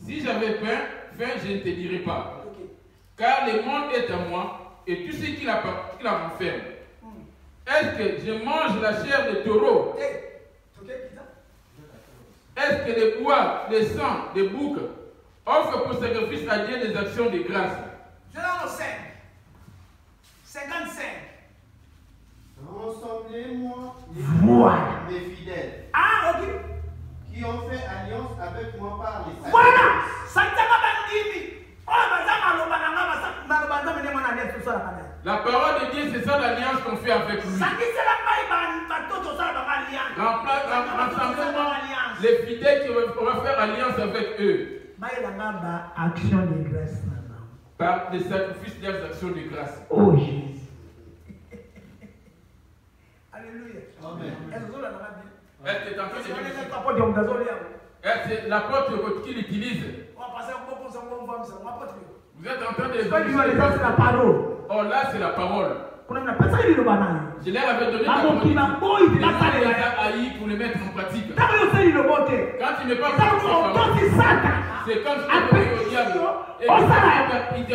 Si j'avais faim, je ne te dirais pas. Car le monde est à moi et tout ce qui la renferme. Est-ce que je mange la chair de taureau? Est-ce que les bois, les sangs, les boucs offrent pour sacrifice à Dieu des actions de grâce? Je l'en 5. 55. Rassemblez-moi mes fidèles. Ah, ok. Qui ont fait alliance avec moi par les sacrifices. Voilà! La parole de Dieu, c'est ça l'alliance qu'on fait avec lui. Rassemblez-moi les fidèles qui vont faire alliance avec eux. Par les sacrifices des actions de grâce. Oh Jésus. Alléluia. Amen. Est-ce que tu es en train de dire? C'est la porte qu'il utilise. Vous êtes en train de c'est la parole. Oh là, c'est la parole. Je leur avais donné la parole. Les a haïs pour les mettre en pratique. Quand tu n'es pas c'est comme si tu es au diable. Et il te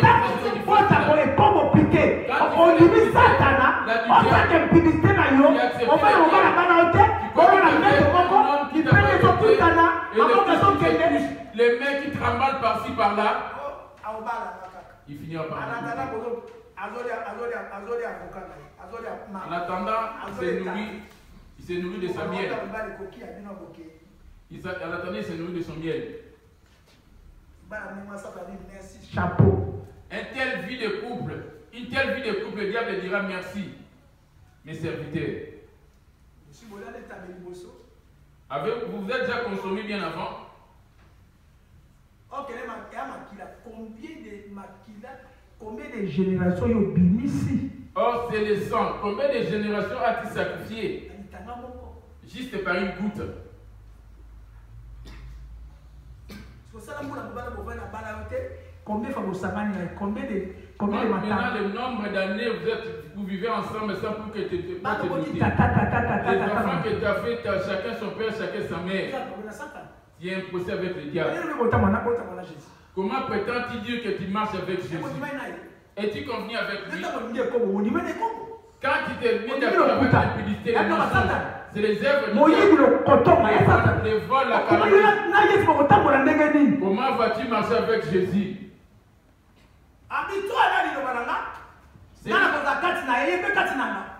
les mains qui tremblent par-ci par-là. il finira par mourir. En attendant, il s'est nourri de sa miel. En attendant, il s'est nourri de son miel. Chapeau. Une telle vie de couple, le diable dira merci, mes serviteurs. Vous vous êtes déjà consommé bien avant. Combien de générations y ont béni ici? Or, c'est le sang. Combien de générations as-tu sacrifié? Juste par une goutte. Combien de maintenant, le nombre d'années vous vivez ensemble sans pour que tu te doutes. Les enfants que tu as fait, chacun son père, chacun sa mère. Tu es imposé avec le diable. Comment prétends-tu dire que tu marches avec Jésus? Es-tu convenu avec lui? Quand tu t'es mis d'accord avec l'impudicité, les mensonges, c'est les œuvres du diable. Les vols, la calomnie. Comment vas-tu marcher avec Jésus?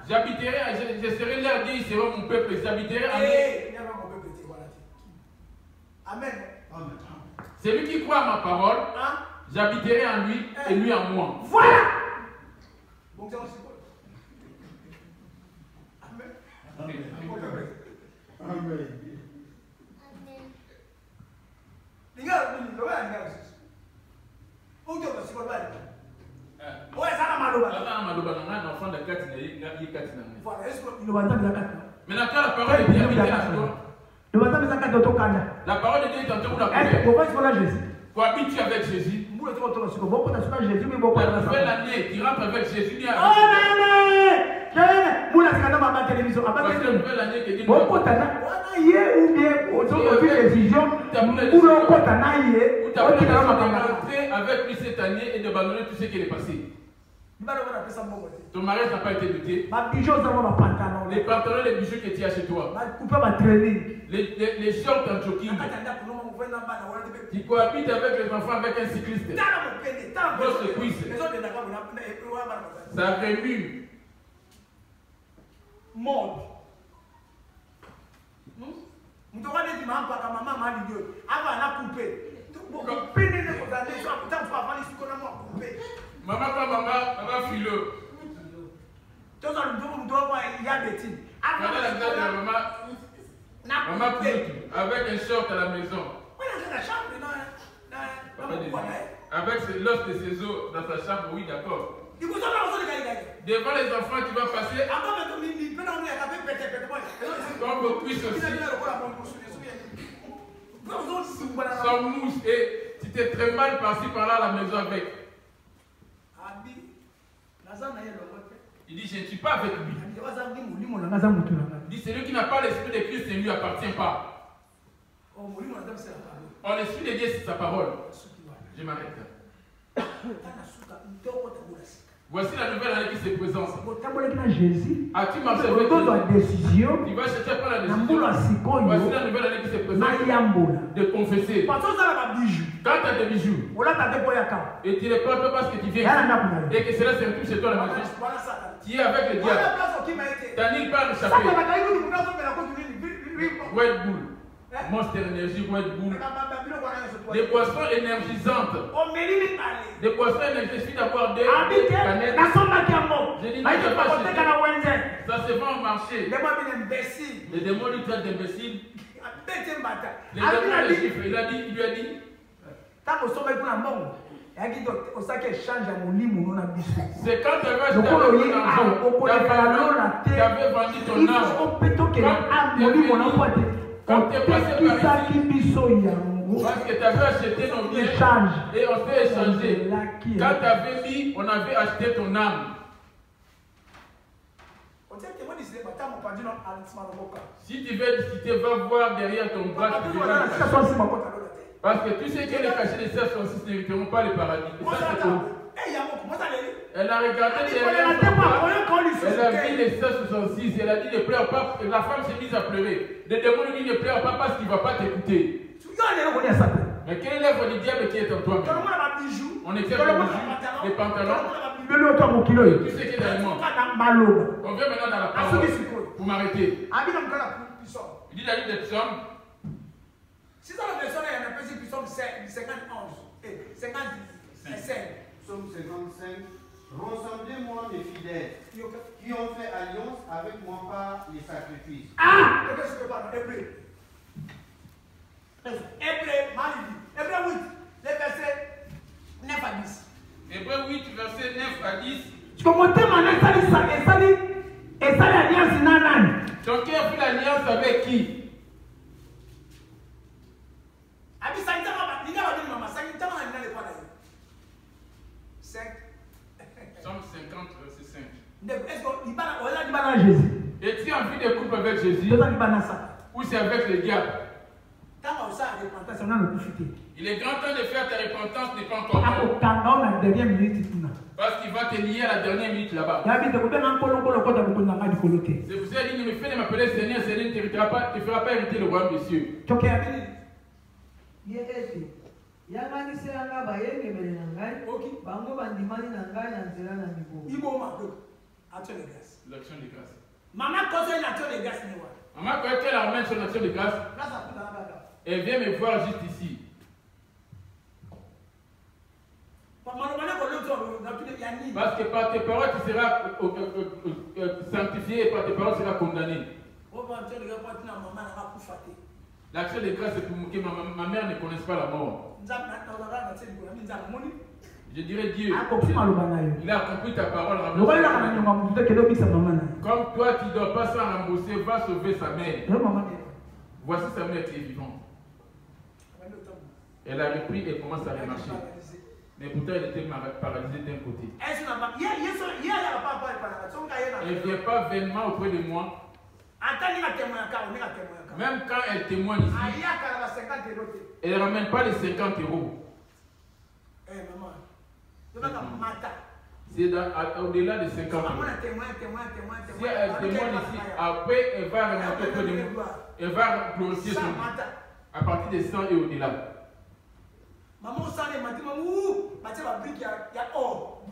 J'habiterai, je serai leur Dieu, ils seront mon peuple, j'habiterai en eux. Amen. Celui qui croit à ma parole, j'habiterai en lui et lui en moi. Voilà. Amen. Amen. Amen. Maintenant, quand la parole de Dieu habite en toi, la parole de Dieu est en toi, cohabite-tu avec Jésus? La nouvelle année, tu rentres avec Jésus. La nouvelle année que Dieu avec lui cette année et d'abandonner tout ce qui est passé. Ton mariage n'a pas été doté. Les pantalons, les bijoux que tu as chez toi. Les shorts en jogging. Tu cohabites avec les enfants avec un cycliste. Votre cuisse. Ça remue. Mode. Maman, philo. Maman, avec un short à la maison. Avec l'os de ses os dans sa chambre, oui, d'accord. Devant les enfants, tu vas passer. Comme vos cuisses aussi. Sans mousse et tu t'es très mal par-ci par-là à la maison avec. Il dit, je ne suis pas avec lui. Il dit, celui qui n'a pas l'esprit de Christ ne lui appartient pas. Or, l'esprit de Dieu, c'est sa parole. Je m'arrête. Voici la nouvelle année qui se présente. As-tu marché avec Jésus? Tu vas chercher par la décision. Voici la nouvelle année qui se présente. De confesser. Quand tu as des bijoux et tu les portes parce que tu viens et que cela se retrouve chez toi la maison, tu es avec le diable. Tu n'as nulle part échappé. Red Bull, Monster Energy, Red Bull. Des boissons énergisantes. Des boissons énergisantes d'avoir des canettes. J'ai dit, ça se vend au marché. Les démons lui traitent d'imbécile. Les démons les chiffres. Il lui a dit. C'est quand tu avais acheté tu avais vendu ton âme. Quand tu es passé par ici, parce que tu avais acheté nos biens et on s'est échangé. Quand tu avais mis, on avait acheté ton âme. Si tu veux discuter, va voir derrière ton bras. Parce que tu sais que les cachets des 766 n'hériteront pas le paradis. Et ça, c'est tout. Elle a regardé derrière son bras. Elle a vu les 766. Elle a dit ne pleure pas. La femme s'est mise à pleurer. Le démon lui dit ne pleure pas parce qu'il ne va pas t'écouter. Mais quelle est l'œuvre du diable qui est en toi? On exerce les bijoux, les pantalons, tout ce qui est dans le monde. On vient maintenant dans la parole. Vous m'arrêtez. Il dit dans le livre des psaumes. Si dans la version, il y a un petit psaume 51. 55. Psaume 55. Ressemblez-moi mes fidèles qui ont fait alliance avec moi par les sacrifices. Ah! Hébreu 8, les versets 9 à 10. Hébreu 8, versets 9 à 10. Ton cœur fait l'alliance avec qui? Psaume 50, verset 5. Es-tu en vie de couple avec Jésus? Ou c'est avec le diable? Il est grand temps de faire ta repentance, n'est pas encore mort. Parce qu'il va te lier à la dernière minute là-bas. C'est pour ça qu'il me fait de m'appeler Seigneur, Seigneur ne te fera pas hériter le royaume des cieux. L'action de grâce. Maman, quand elle ramène son action de grâce, elle vient me voir juste ici. Parce que par tes paroles, tu seras sanctifié et par tes paroles, tu seras condamné. L'action de grâce, c'est pour que ma mère ne connaisse pas la mort. Je dirais Dieu, il a accompli ta parole. Comme toi, tu ne dois pas s'en rembourser, va sauver sa mère. Voici sa mère qui est vivante. Elle a repris et commence à remarcher. Mais pourtant, elle était paralysée d'un côté. Elle ne vient pas vainement auprès de moi. Même quand elle témoigne ici, elle ne ramène pas les 50 euros. C'est au-delà de 50 euros. Si elle témoigne ici, après, elle va remonter auprès de moi. Elle va glorifier son Dieu. À partir de 100 et au-delà.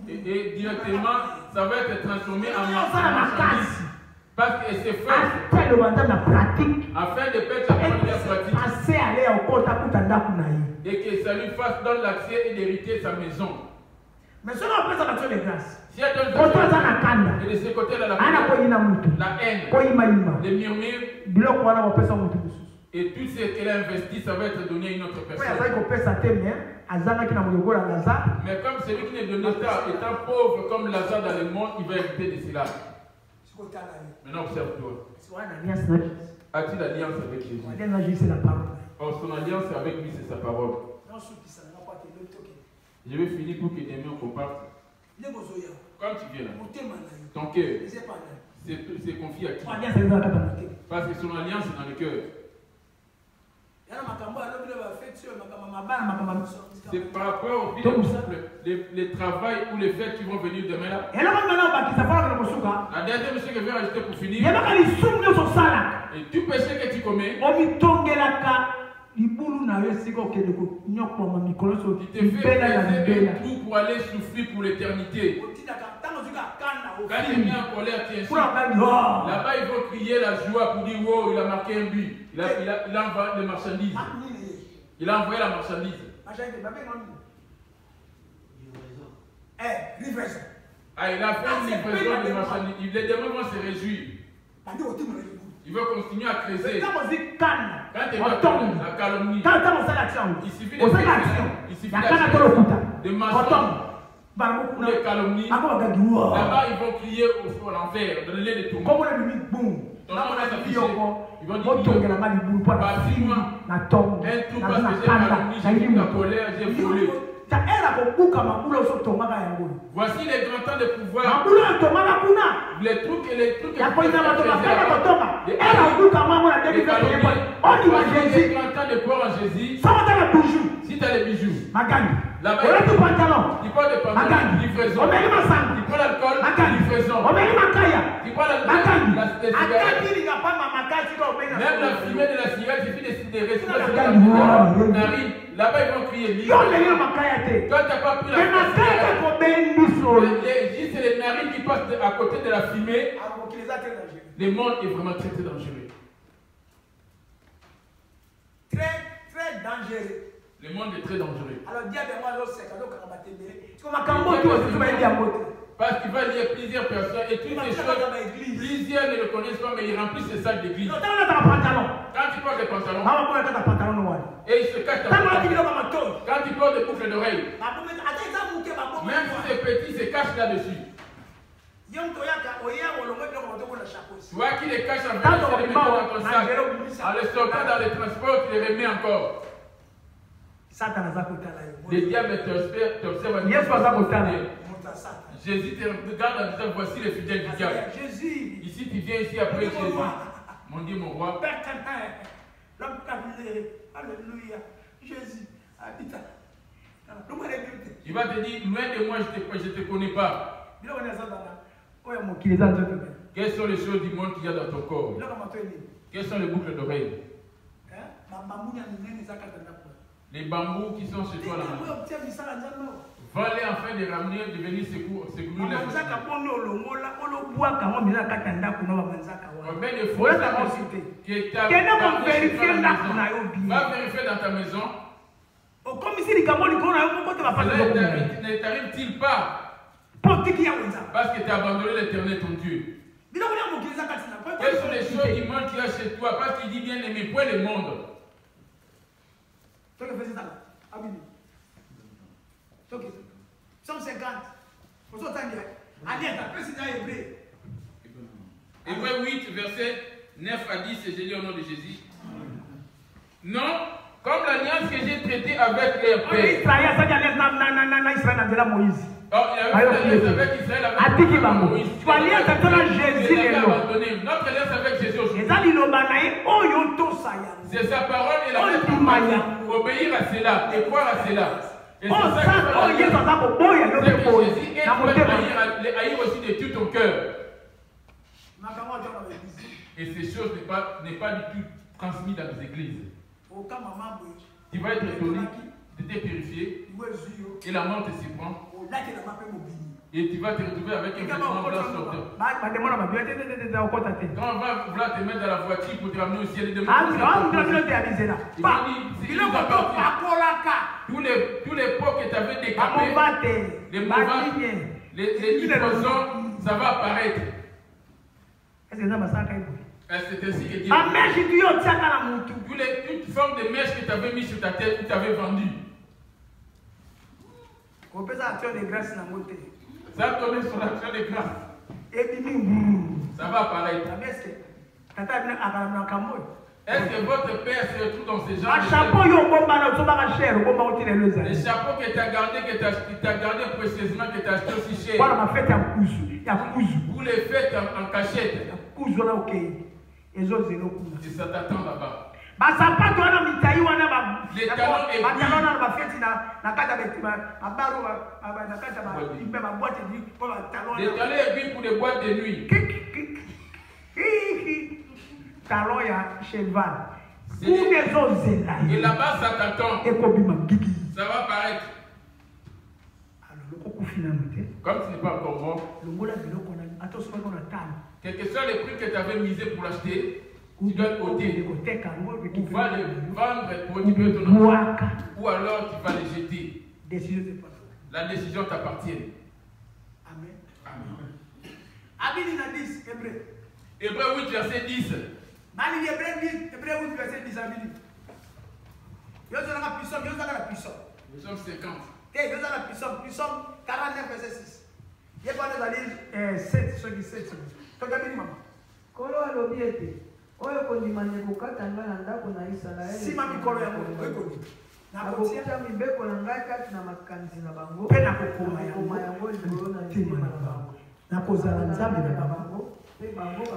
Et directement, ça va être transformé en marchandise. Parce qu'elle s'est faite afin de mettre la parole de la pratique et que ça lui fasse donner l'accès et d'hériter sa maison. Mais si on appelle ça l'action de grâce, si elle donne et de ce côté là, la haine, les murmures, et tout ce qu'elle a investi, ça va être donné à une autre personne. Mais comme celui qui n'est donné ça, étant pauvre comme Lazare dans le monde, il va hériter de cela. Maintenant, observe-toi. As-tu l'alliance avec Jésus? Oh, son alliance avec lui, c'est sa parole. Je vais finir pour que demain on compare. Comme tu viens là, ton cœur, c'est confié à qui? Parce que son alliance est dans le cœur. C'est par rapport au les travail ou les fêtes qui vont venir demain là. La dernière chose que je vais rajouter pour finir. Et tout péché que tu commets, tu te fais plaisir tout pour aller souffrir pour l'éternité. Quand il est mis en colère, tu insultes. Là-bas, ils vont crier la joie pour dire wow, il a marqué un but. Il a envoyé les marchandises. Il a envoyé la marchandise. Ah, il a fait une livraison de marchandises. Les démons vont se réjouir. Il veut continuer à creuser. Quand tu es dans la calomnie, il suffit de mensonges, de calomnie. Là-bas, ils vont crier au l'enfer, dans le lait de tout le monde. Ton nom va s'afficher. Ils vont dire bâtis-moi un trou parce que j'ai calomnie, j'ai eu la colère, j'ai volé. Voici les grands temps de pouvoir. Les trucs que les grands temps de pouvoir en Jésus. Si tu as les bijoux, là-bas, tu prends des pantalons, livraison. Tu prends l'alcool, livraison. Tu prends la cigarette. Même la fumée de la cigarette, il suffit de respirer sur la narine. Là-bas, ils vont crier libre. Yo, les gens m'ont Toi, tu n'as pas pris la juste c'est les narines qui passent à côté de la fumée. Le monde est vraiment très très dangereux. Très dangereux. Le monde est très dangereux. Alors, parce qu'il va y avoir plusieurs personnes et toutes ces choses, plusieurs ne le connaissent pas, mais ils remplissent ces salles d'église. Quand tu portes des pantalons, et ils se cachent dans quand tu portes des boucles d'oreilles, même si c'est petit, ils se cachent là-dessus. Tu vois qu'il les cache en fait, tu les mets dans ton sac. En les sortant dans les transports, tu les remets encore. Les diables t'observent. Jésus te regarde en disant, voici les fidèles du diable. Ici, tu viens ici après Jésus. Mon Dieu, mon roi. Alléluia. Jésus. Il va te dire, loin de moi, je ne te connais pas. Quelles sont les choses du monde qu'il y a dans ton corps? Quelles sont les boucles d'oreilles? Les bambous qui sont chez toi là-bas. Va-les enfin de ramener, de venir secourir les gens. Combien de fois va vérifier dans ta maison. Ne t'arrive-t-il pas parce que tu as abandonné l'Éternel ton Dieu? Quelles sont les choses du monde qu'il y a chez toi? Parce qu'il dit bien aimé, point le monde. Psaume 50. Hébreux 8, verset 9 à 10, et j'ai lu au nom de Jésus. Non, comme l'alliance que j'ai traitée avec les pères. Il avait fait l'alliance avec Israël, avec Moïse. Notre alliance avec Jésus aujourd'hui. C'est sa parole et la mettre en pratique. Obéir à cela et croire à cela. Et c'est ça que Jésus est haïr aussi de tout ton cœur. Et ces choses n'est pas du tout transmises dans nos églises. Tu vas être étonné, tu t'es purifié, et la mort te surprend. Et tu vas te retrouver avec un vêtement blanc sortant. Quand on va vouloir te mettre dans la voiture pour te ramener au ciel, tous les pots que tu avais décapés, les mauvais, les poisons, ça va apparaître. C'est ainsi que Dieu. Toute forme de mèche que tu avais mis sur ta tête, que tu avais vendue. Ça tourne sur l'action de grâce. Ça va apparaître. Est-ce que votre père se retrouve dans ces gens? Les chapeaux que tu as gardés, précieusement, que tu as acheté aussi cher. Vous les faites en cachette. Et ça t'attend là-bas. Les talons aiguilles pour les boîtes de nuit. Talon ya cheval. Et là-bas, ça t'attend. Ça va apparaître. Comme ce n'est pas encore mort, quel que soit les prix que tu avais misé pour l'acheter, tu dois le ôter. Tu vas le vendre pour récupérer ton argent. Ou alors tu vas les jeter. La décision t'appartient. Amen. Amen. Hébreux 8, verset 10. Hébreux 8, verset 10. Psaume 50. Psaume 49, verset 6. Il y a pas de 7, ceux qui 7. Kolo alobi ete oyo kondimanya kokata ngai na ndako na Isalaele. Sima mikolo ya moto. Nakotia mibeko na ngai kati na makanisi na bango. Mpe nakokoma yango likolo na nzema na bango. Nakozala nzambe na bango.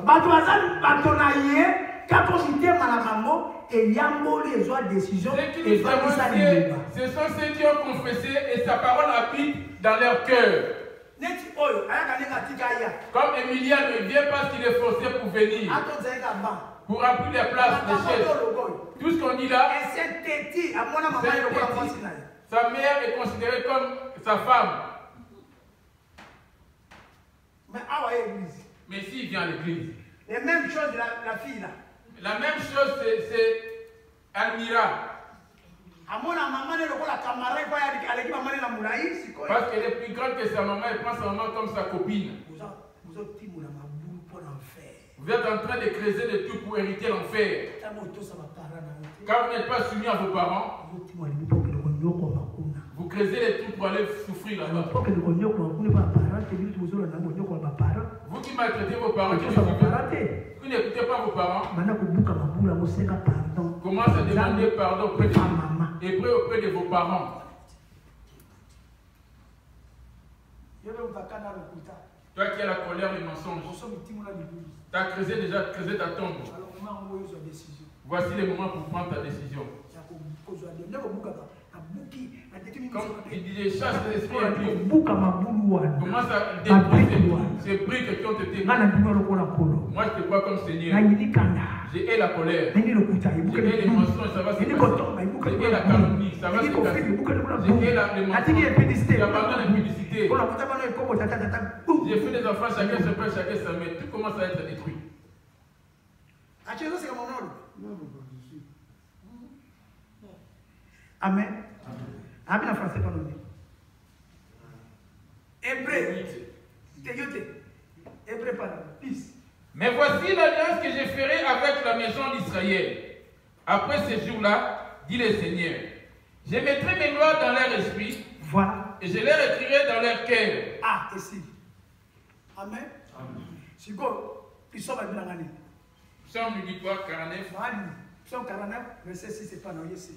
Bato na ye kako mitema na bango eyamboli ezwa décision. Ce sont ceux qui ont confessé et sa parole habite dans leur cœur. Comme Emiliano ne vient pas parce qu'il est forcé pour venir. Pour remplir les places, les chaises. Tout ce qu'on dit là, sa mère est considérée comme sa femme. Mais s'il vient à l'église, la même chose de la fille là. La même chose, c'est Almira. Parce qu'elle est plus grande que sa maman, elle prend sa maman comme sa copine. Vous êtes en train de creuser de tout pour hériter l'enfer. Quand vous n'êtes pas soumis à vos parents, vous creusez les trous pour aller souffrir là-bas. Vous qui maltraitez vos parents, vous n'écoutez pas vos parents, commencez à demander pardon auprès de vos parents. Toi qui as la colère, les mensonges, tu as déjà creusé ta tombe. Voici le moment pour prendre ta décision. Comme il disait, chasse l'esprit impur. Commence à détruire ces briques qui ont été. Moi, je te vois comme Seigneur. J'ai la colère. J'ai les mensonges, ça va se passer. J'ai la calomnie, ça va se passer. J'ai les mensonges. J'abandonne l'impudicité. J'ai fait des enfants, chacun se perd, chacun se met. Tout commence à être détruit. Amen. Amen en français, pas nous. Hébreu. Hébreu, pardon. Mais voici l'alliance que je ferai avec la maison d'Israël. Après ces jours-là, dit le Seigneur, je mettrai mes lois dans leur esprit. Voilà. Et je les écrirai dans leur cœur. Ah, ici. Amen. C'est quoi? Ils sont venus dans l'année. Psaume 49. Psaume 49, verset 6, c'est pas non, il y a 7.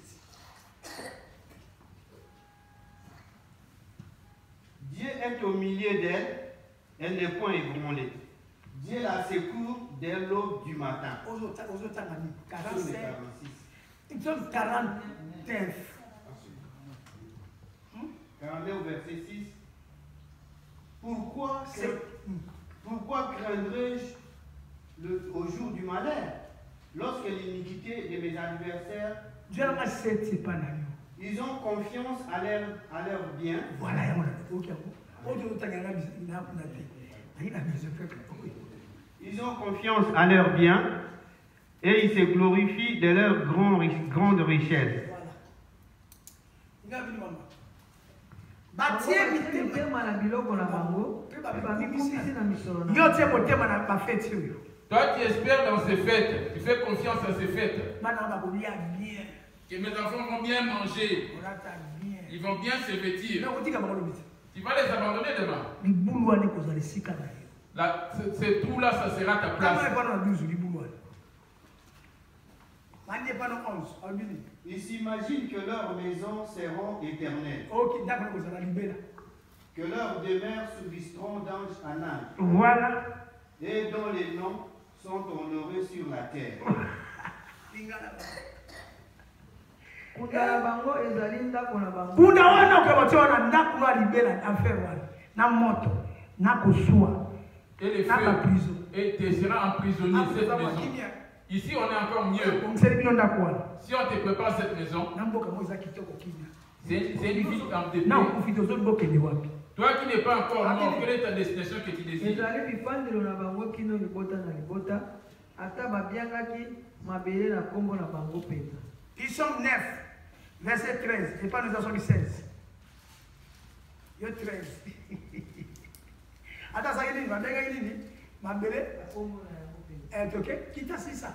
Dieu est au milieu d'elle, elle n'est point ébranlée. Dieu la secourt dès l'aube du matin. Aux autres, 46. Ils sont 49. 49 au verset 6. Pourquoi craindrais-je au jour du malheur, lorsque l'iniquité de mes adversaires, ils ont confiance à leur bien. Voilà, ils ont confiance à leur bien et ils se glorifient de leur grande richesse. Toi tu espères dans ces fêtes, tu fais confiance à ces fêtes. Que mes enfants vont bien manger, ils vont bien se vêtir. Tu vas les abandonner demain. Ces trous-là, ça sera ta place. Ils s'imaginent que leurs maisons seront éternelles. Que leurs demeures subsisteront d'âge en âge. Voilà. Et dont les noms sont honorés sur la terre. Et les feux, et tu seras emprisonné cette maison. Ici, on est encore mieux. Si on te prépare cette maison, c'est une vie en dépit. Toi qui n'es pas encore mort, quelle est ta destination que tu désires? Psaume 9, verset 13. Et pas nous en sommes 16. Il y a 13. Attends, ça y est, ma belle. Ok, qui t'a dit ça?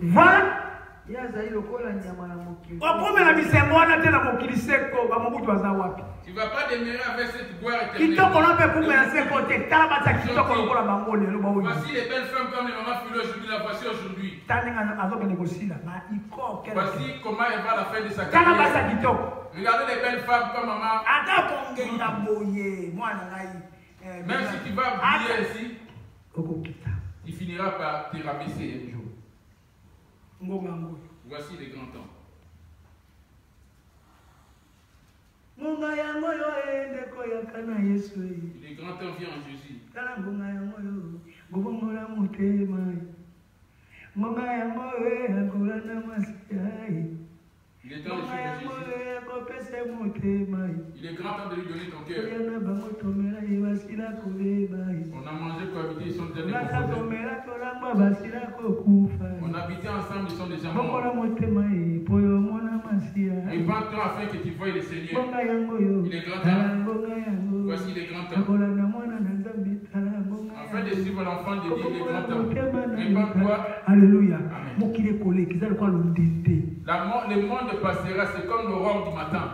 Voilà. Tu vas pas demeurer avec cette gloire éternelle. Voici les belles femmes comme les mamans Philo aujourd'hui, la voici aujourd'hui. Voici comment elle va à la fin de sa carrière. Regardez les belles femmes comme maman. Même si tu vas briller ici, tu finiras par te rabaisser un jour. Voici les grands temps. Il est grand temps vient en Jésus. Il est temps de suivre Jésus. Il est grand temps de lui donner ton cœur. On a mangé cohabité, ils sont déjà confortés. On habitait ensemble, ils sont déjà morts. Répands-toi afin que tu voies le Seigneur. Il est grand temps. Voici les grands temps. Afin de suivre l'enfant de Dieu, il est grand temps. Répands-toi. Alléluia. Amen. Le monde passera, c'est comme l'aurore du matin.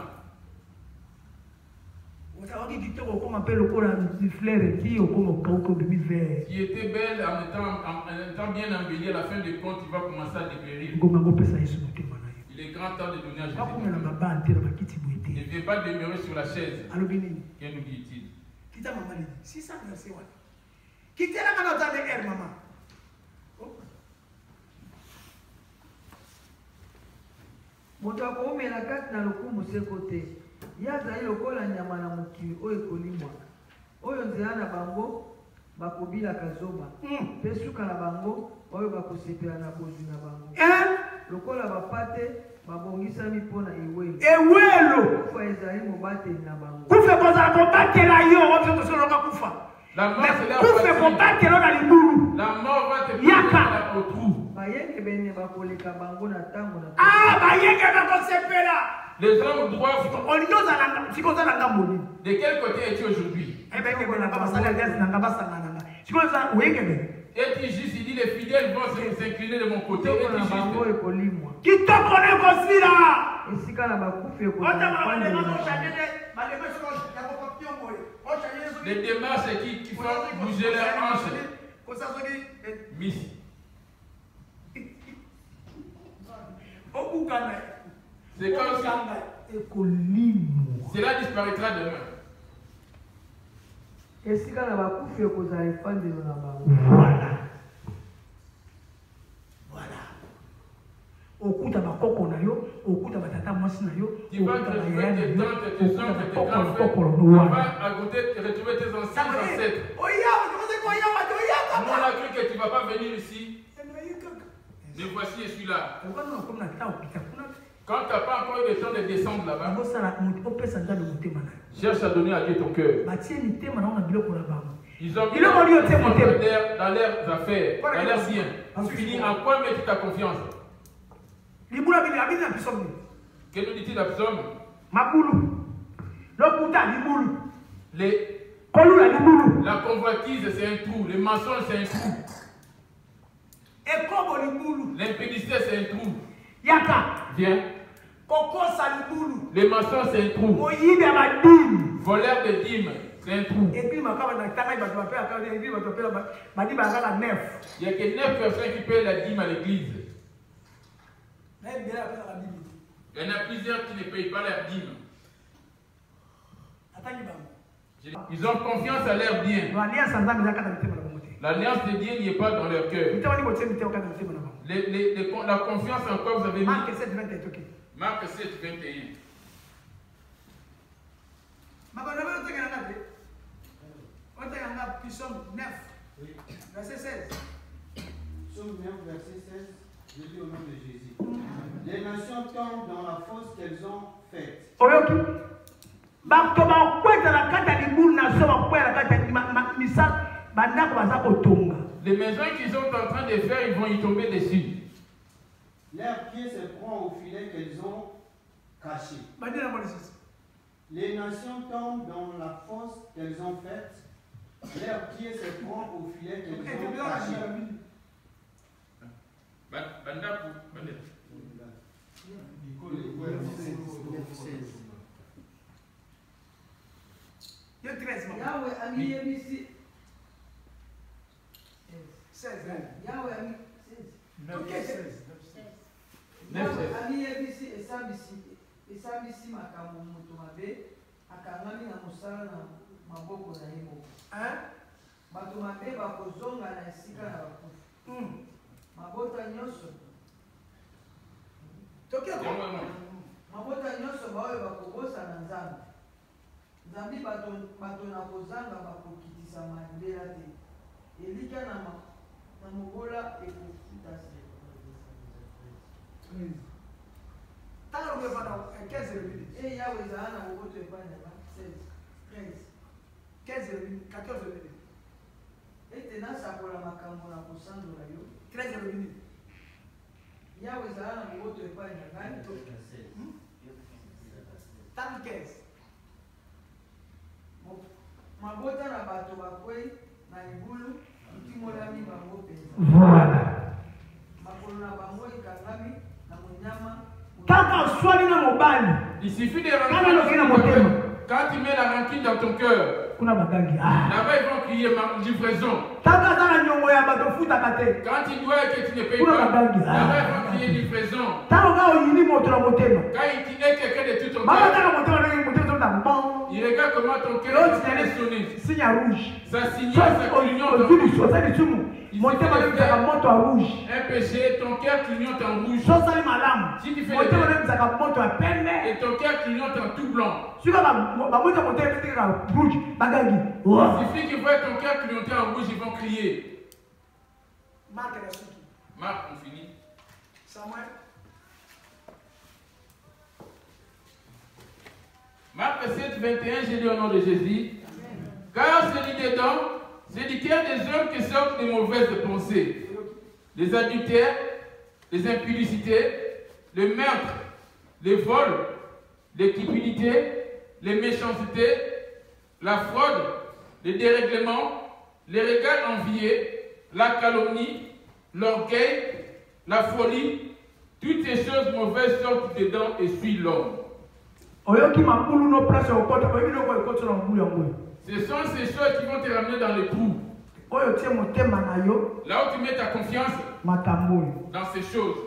Qui était belle en étant bien embellie, à la fin de compte, il va commencer à dépérir. Il est grand temps de donner à Jésus. Ne viens pas demeurer sur la chaise. Que nous dit-il? Moto akoomela kati na lokumu seko te ye azali lokola nyama na mokili oyo ekolimwa oyo nzela na bango bakobilaka zoba mpe suka na bango oyo bakosepela na bozwi na bango lokola bapate babongisami mpo na ewelo kufa ezali mobateli na bango kufa kozala kobatela yo otosoloka kufa La mort va te au trou. Les hommes doivent. De quel côté es-tu aujourd'hui? Es-tu juste? Il dit les fidèles vont s'incliner de mon côté. Qui te connaît aussi là? Les démarches qui font bouger leurs hanches. Miss. C'est comme si cela disparaîtra demain. Voilà. Okuta bakoko na yo, okuta batata mwasi na yo, okuta bayaya na yo, okuta bakoko na kokolo no wana. On va à côté retrouver tes anciens ancêtres. On a cru que tu ne vas pas venir ici. Mais voici, je suis là. Quand tu n'as pas encore eu le temps de descendre là-bas, cherche à donner à Dieu ton cœur. Ils ont mis dans leurs affaires, dans leurs biens. Pour finir, en quoi mets-tu ta confiance? Que nous dit-il la psaume? La convoitise, c'est un trou. Le mensonge, c'est un trou. L'impudicité, c'est un trou. Viens. Les mensonges, c'est un trou. Voleur de dîmes, c'est un trou. Il n'y a que 9 personnes qui payent la dîme à l'église. Il y en a plusieurs qui ne payent pas la dîme. Ils ont confiance à leur bien. L'alliance de Dieu n'y est pas dans leur cœur. La confiance en quoi vous avez mis. Marc 7, 21. Psaume 9, verset 16. Psaume 9, verset 16. Je dis au nom de Jésus. Les nations tombent dans la fosse qu'elles ont faite. Les maisons qu'ils sont en train de faire, ils vont y tomber dessus. Leurs pieds se prennent au filet qu'elles ont caché. Les nations tombent dans la fosse qu'elles ont faite. Leurs pieds se prennent au filet qu'elles ont caché. Yahweh a mis ici. 16. Yahweh a mis 16. Yahweh a mis ici et Sabisi makambo moto mabe akangami na mosala na maboko na ye moko. Bato mabe bakozonga na esika na bakufi. Mabota nyonso. Mabota nyonso baoyo bakobosa na Nzambe. Zambi bato na kozanga bakokitisa mandela te. Elika na mobola ekofuta se. Tant que vous avez 15 minutes. Et Yahweh Zahana, vous voulez pas 16, 15, 15 minutes, 14 minutes. Et tenant ça pour la macambo na kusando la yo. 13 minutes. Yahweh Zahana, vous voulez pas 15. Tant 15. Mabota na bato bakwei na ibulu itimolami bango pesa. Voilà. Makolo na bango ikangami na monyama. Il suffit de rentrer quand tu mets la rancune dans ton cœur. Là-bas ils vont crier livraison. Quand il doit et que tu ne payes pas, là-bas ils vont crier livraison. Quand il est quelqu'un de tout ton cœur, il regarde comment ton cœur est sonné. Ça signale sa clignote en rouge. Un péché, ton cœur clignote en rouge. Si tu fais le bien, et ton cœur clignote en tout blanc. Il suffit qu'ils voient ton cœur clignoter en rouge, ils vont crier. Marc, on finit. Samuel. Marc 7, 21, j'ai lu au nom de Jésus. Car c'est dit dedans, c'est du cœur des hommes que sortent les mauvaises pensées, les adultères, les impudicités, le meurtre, les vols, les cupidités, les méchancetés, la fraude, les dérèglements, les regards enviés, la calomnie, l'orgueil, la folie. Toutes ces choses mauvaises sortent dedans et suivent l'homme. Ce sont ces choses qui vont te ramener dans le trou. Là où tu mets ta confiance dans ces choses.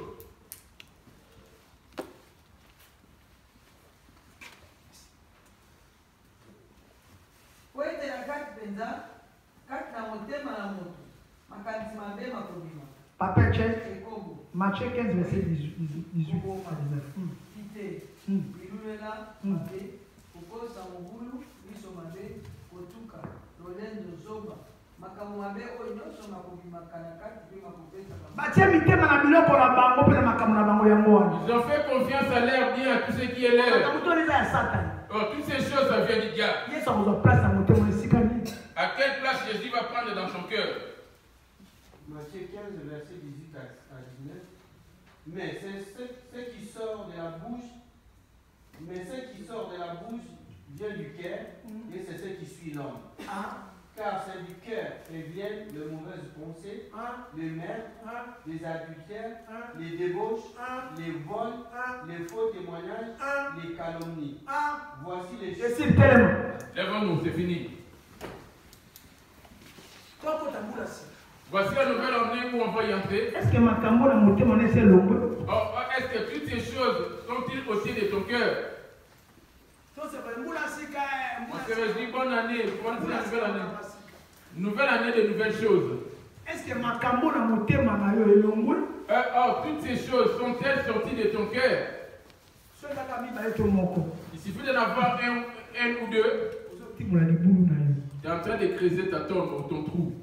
Papa Tchèque, Matthieu 15, verset 18 à 19. Ils ont fait confiance à l'air bien, à tout ce qui est l'air. Oh, toutes ces choses, ça vient du diable. À quelle place Jésus va prendre dans son cœur? Matthieu 15, verset 18 à 19. Mais c'est ce qui sort de la bouche, vient du cœur, et c'est ce qui suit l'homme. Car c'est du cœur et viennent les mauvaises pensées, les meurtres, les adultères, les débauches, les vols, les faux témoignages, les calomnies. Voici les choses. Lèvons-nous, c'est fini. Voici la nouvelle emmenée où on va y entrer. Est-ce que toutes ces choses sont-ils aussi de ton cœur? On se réjouit, bonne année, bonne nouvelle année. Nouvelle année de nouvelles choses. Est-ce que toutes ces choses sont-elles sorties de ton cœur? Il suffit d'en avoir un ou deux. Tu es en train de creuser ta tombe ou ton trou.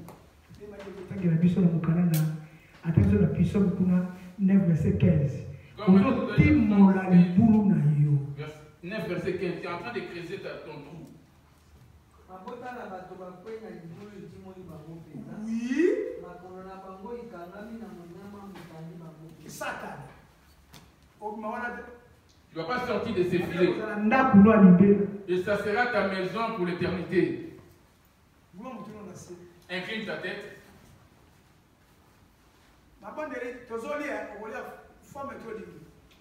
9 verset 15. 9 verset 15. Tu es en train de creuser ton trou. Oui. Satan. Tu ne vas pas sortir de ces filets. Et ça sera ta maison pour l'éternité. Incline ta tête.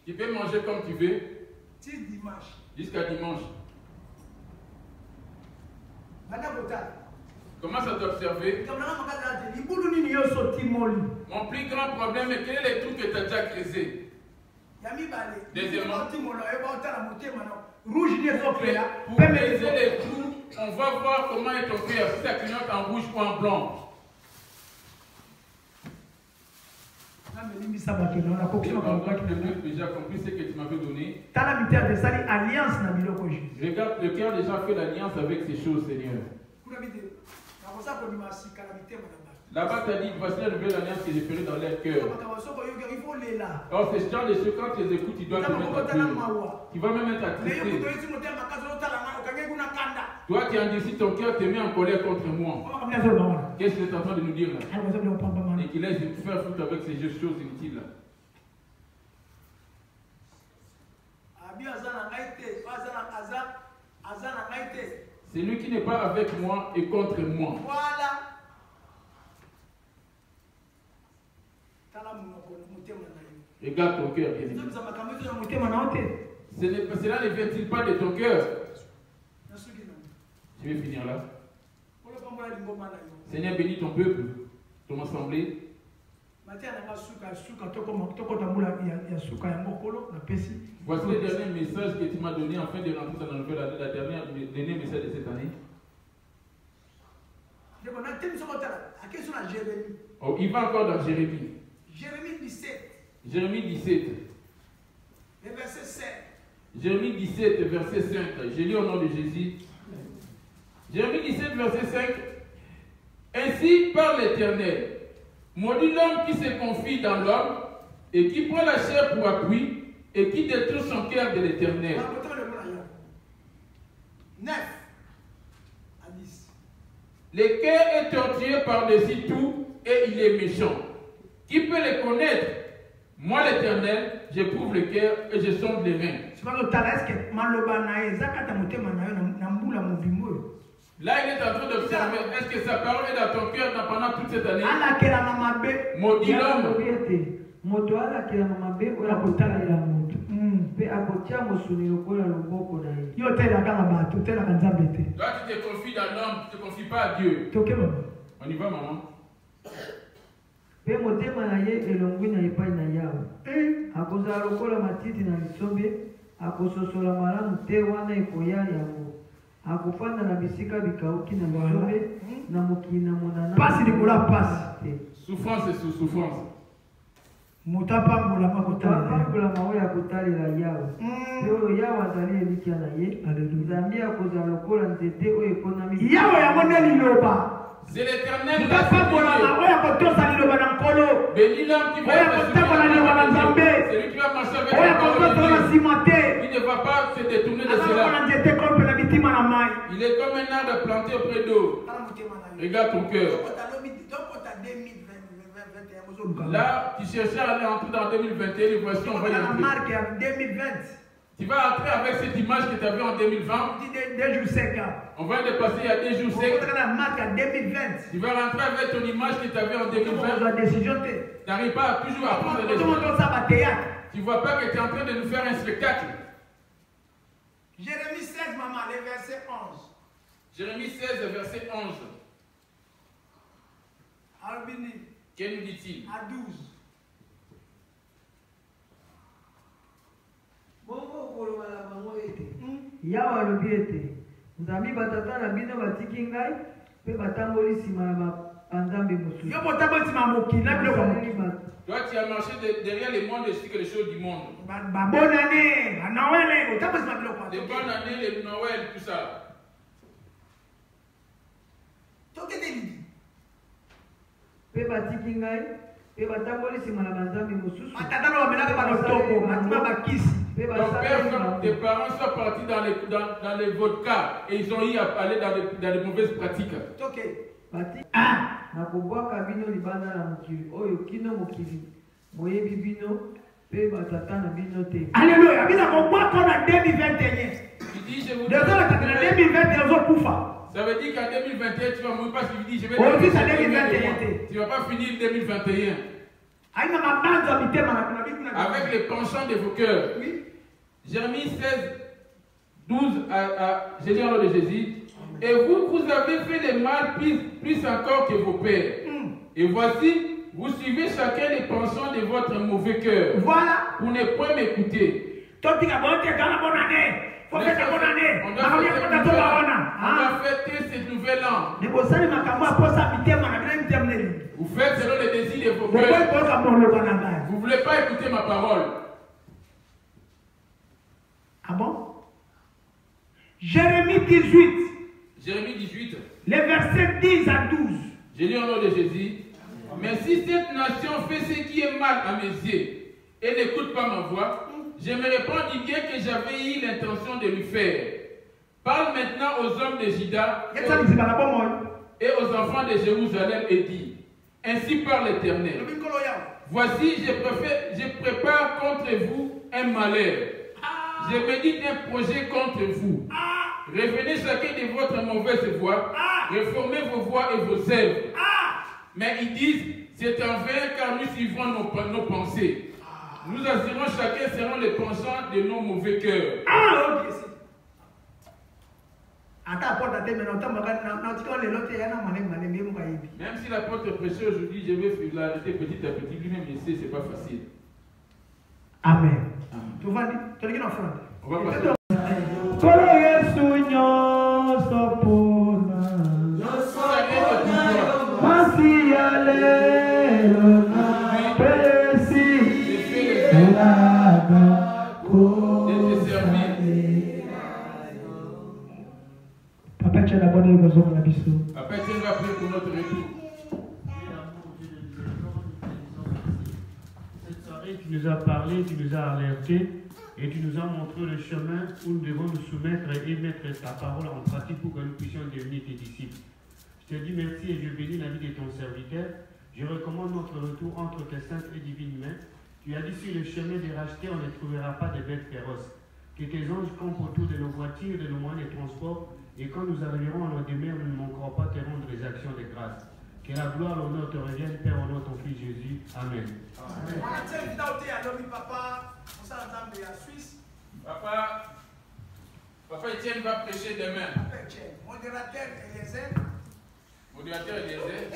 Tu peux manger comme tu veux. Jusqu'à dimanche. Commence à t'observer. Mon plus grand problème est quel est le trou que tu as déjà creusé. Deuxièmement, pour creuser les trous, on va voir comment est ton cœur, si ça clignote en rouge ou en blanc. J'ai compris ce que tu m'avais donné. Regarde, le cœur déjà fait l'alliance avec ces choses, Seigneur. Là-bas, tu as dit, voici la nouvelle alliance que j'ai ferai dans leur cœur. Or, ces gens de ceux, quand tu les écoutes, tu dois te mettre à pleurer. Tu vas même être attristé. Toi, tu endurcis ton cœur, tu te mets en colère contre moi. Qu'est-ce que tu es en train de nous dire là? Et qu'il laisse faire foutre avec ces choses inutiles là. C'est lui qui n'est pas avec moi et contre moi. Voilà. Regarde ton cœur, bien. Cela ne vient-il pas de ton cœur? Je vais finir là. Seigneur, bénis ton peuple, ton assemblée. Voici le dernier message que tu m'as donné en fin de rentrer dans la nouvelle année, le dernier message de cette année. Oh, il va encore dans Jérémie. Jérémie 17. Jérémie 17. Le verset 5. Jérémie 17, verset 5. Je lis au nom de Jésus. Jérémie 17, verset 5. Ainsi parle l'Éternel. Maudit l'homme qui se confie dans l'homme et qui prend la chair pour appui et qui détruit son cœur de l'Éternel. 9 à 10. Le cœur est tortueux par-dessus tout et il est méchant. Qui peut le connaître? Moi, l'Éternel, j'éprouve le cœur et je sonde les reins. Là, il est en train d'observer. Est-ce que sa parole est dans ton cœur pendant toute cette année? Maudit l'homme. Toi, tu te confies dans l'homme, tu ne te confies pas à Dieu. On y va, maman. Pe motema na ye elongwi na epai na yawe akozala lokola matiti na lisombe akososola malamu te wana ekoya yango akofanda na bisika bikauki na lisombe na mokili na monana pasi likola pasi souffrance et sous-souffrance mutapambola maoyo ya kotalela yawe pe oyo yawe azali elikya na ye nzambe akozala lokola nzete oyo ekonami yawe yango nde liloba. C'est l'Éternel. Bénis l'homme qui va être celui qui va marcher avec la parole de Dieu. Il ne va pas se détourner de cela. Il est comme un arbre planté auprès d'eau. Regarde ton cœur. Là, tu cherchais à aller entrer dans 2021 et voici on va y entrer. Tu vas entrer avec cette image que tu avais en 2020. On va dépasser il y a 2 jours secs. Tu vas rentrer avec ton image que tu avais en 2020. Tu n'arrives pas toujours à prendre des décisions. Tu ne vois pas que tu es en train de nous faire un spectacle. Jérémie 16, maman, le verset 11. Jérémie 16, verset 11. Albini. Que nous dit-il? À 12. yawe alobi ete nzambi batata na bino batiki ngai mpe batamboli nsima na banzambe mosusu. Toi, tu as marché derrière le monde et les choses du monde. Bonne année, Noël, les bonnes années, les Noël, tout ça. Mpe batiki ngai mpe batamboli nsima na banzambe mosusu. Ton père, tes parents sont partis dans les vodkas et ils ont eu à aller dans les mauvaises pratiques. Nakobwaka bino libanda na mokili oyo kino mokili moyebi bino mpe batata na bino te. Alléluia. Bino kobwaka na 2021. Il dit je vous dis. 2021 ozokufa. Ça veut dire qu'en 2021 tu vas mourir parce qu'il dit je vais. Tu ne vas pas finir 2021. Avec les penchants de vos cœurs. Oui. Jérémie 16, 12 je lis au nom de Jésus. Et vous avez fait le mal plus encore que vos pères. Et voici, vous suivez chacun les penchants de votre mauvais cœur. Voilà. Pour ne point m'écouter. On va fêter cette nouvelle an. Vous faites selon les désirs de vos cœurs. pas écouté ma parole. Ah bon? Jérémie 18. Jérémie 18. Les versets 10 à 12. Je lis au nom de Jésus. Mais si cette nation fait ce qui est mal à mes yeux et n'écoute pas ma voix, je me réponds du bien que j'avais eu l'intention de lui faire. Parle maintenant aux hommes de Juda et aux enfants de Jérusalem et dis, ainsi parle l'Éternel. Voici, je prépare contre vous un malheur. Je médite un projet contre vous. Revenez chacun de votre mauvaise voie. Réformez vos voies et vos œuvres. Mais ils disent, c'est en vain car nous suivrons nos pensées. Nous assurons chacun selon les penchants de nos mauvais cœurs. Même si l'apôtre prêchait aujourd'hui, je vais l'arrêter petit à petit. Lui-même, il sait, c'est pas facile. Amen. Tu vas dire, on va passer. Papa, tu as la bonne évolution pour la biseau. Papa, tu vas prier pour notre retour. Cette soirée, tu nous as parlé, tu nous as alertés et tu nous as montré le chemin où nous devons nous soumettre et mettre ta parole en pratique pour que nous puissions devenir tes disciples. Je te dis merci et je bénis la vie de ton serviteur. Je recommande notre retour entre tes saintes et divines mains. Tu as dit sur le chemin de racheter, on ne trouvera pas de bêtes féroces. Que tes anges campent autour de nos voitures, de nos moyens de transport, et quand nous arriverons à nos demeures, nous ne manquerons pas de te rendre des actions de grâce. Que la gloire, l'honneur te revienne, Père, au nom de ton Fils Jésus. Amen. Papa Etienne va prêcher demain. Modérateur Eliezer. Modérateur Eliezer.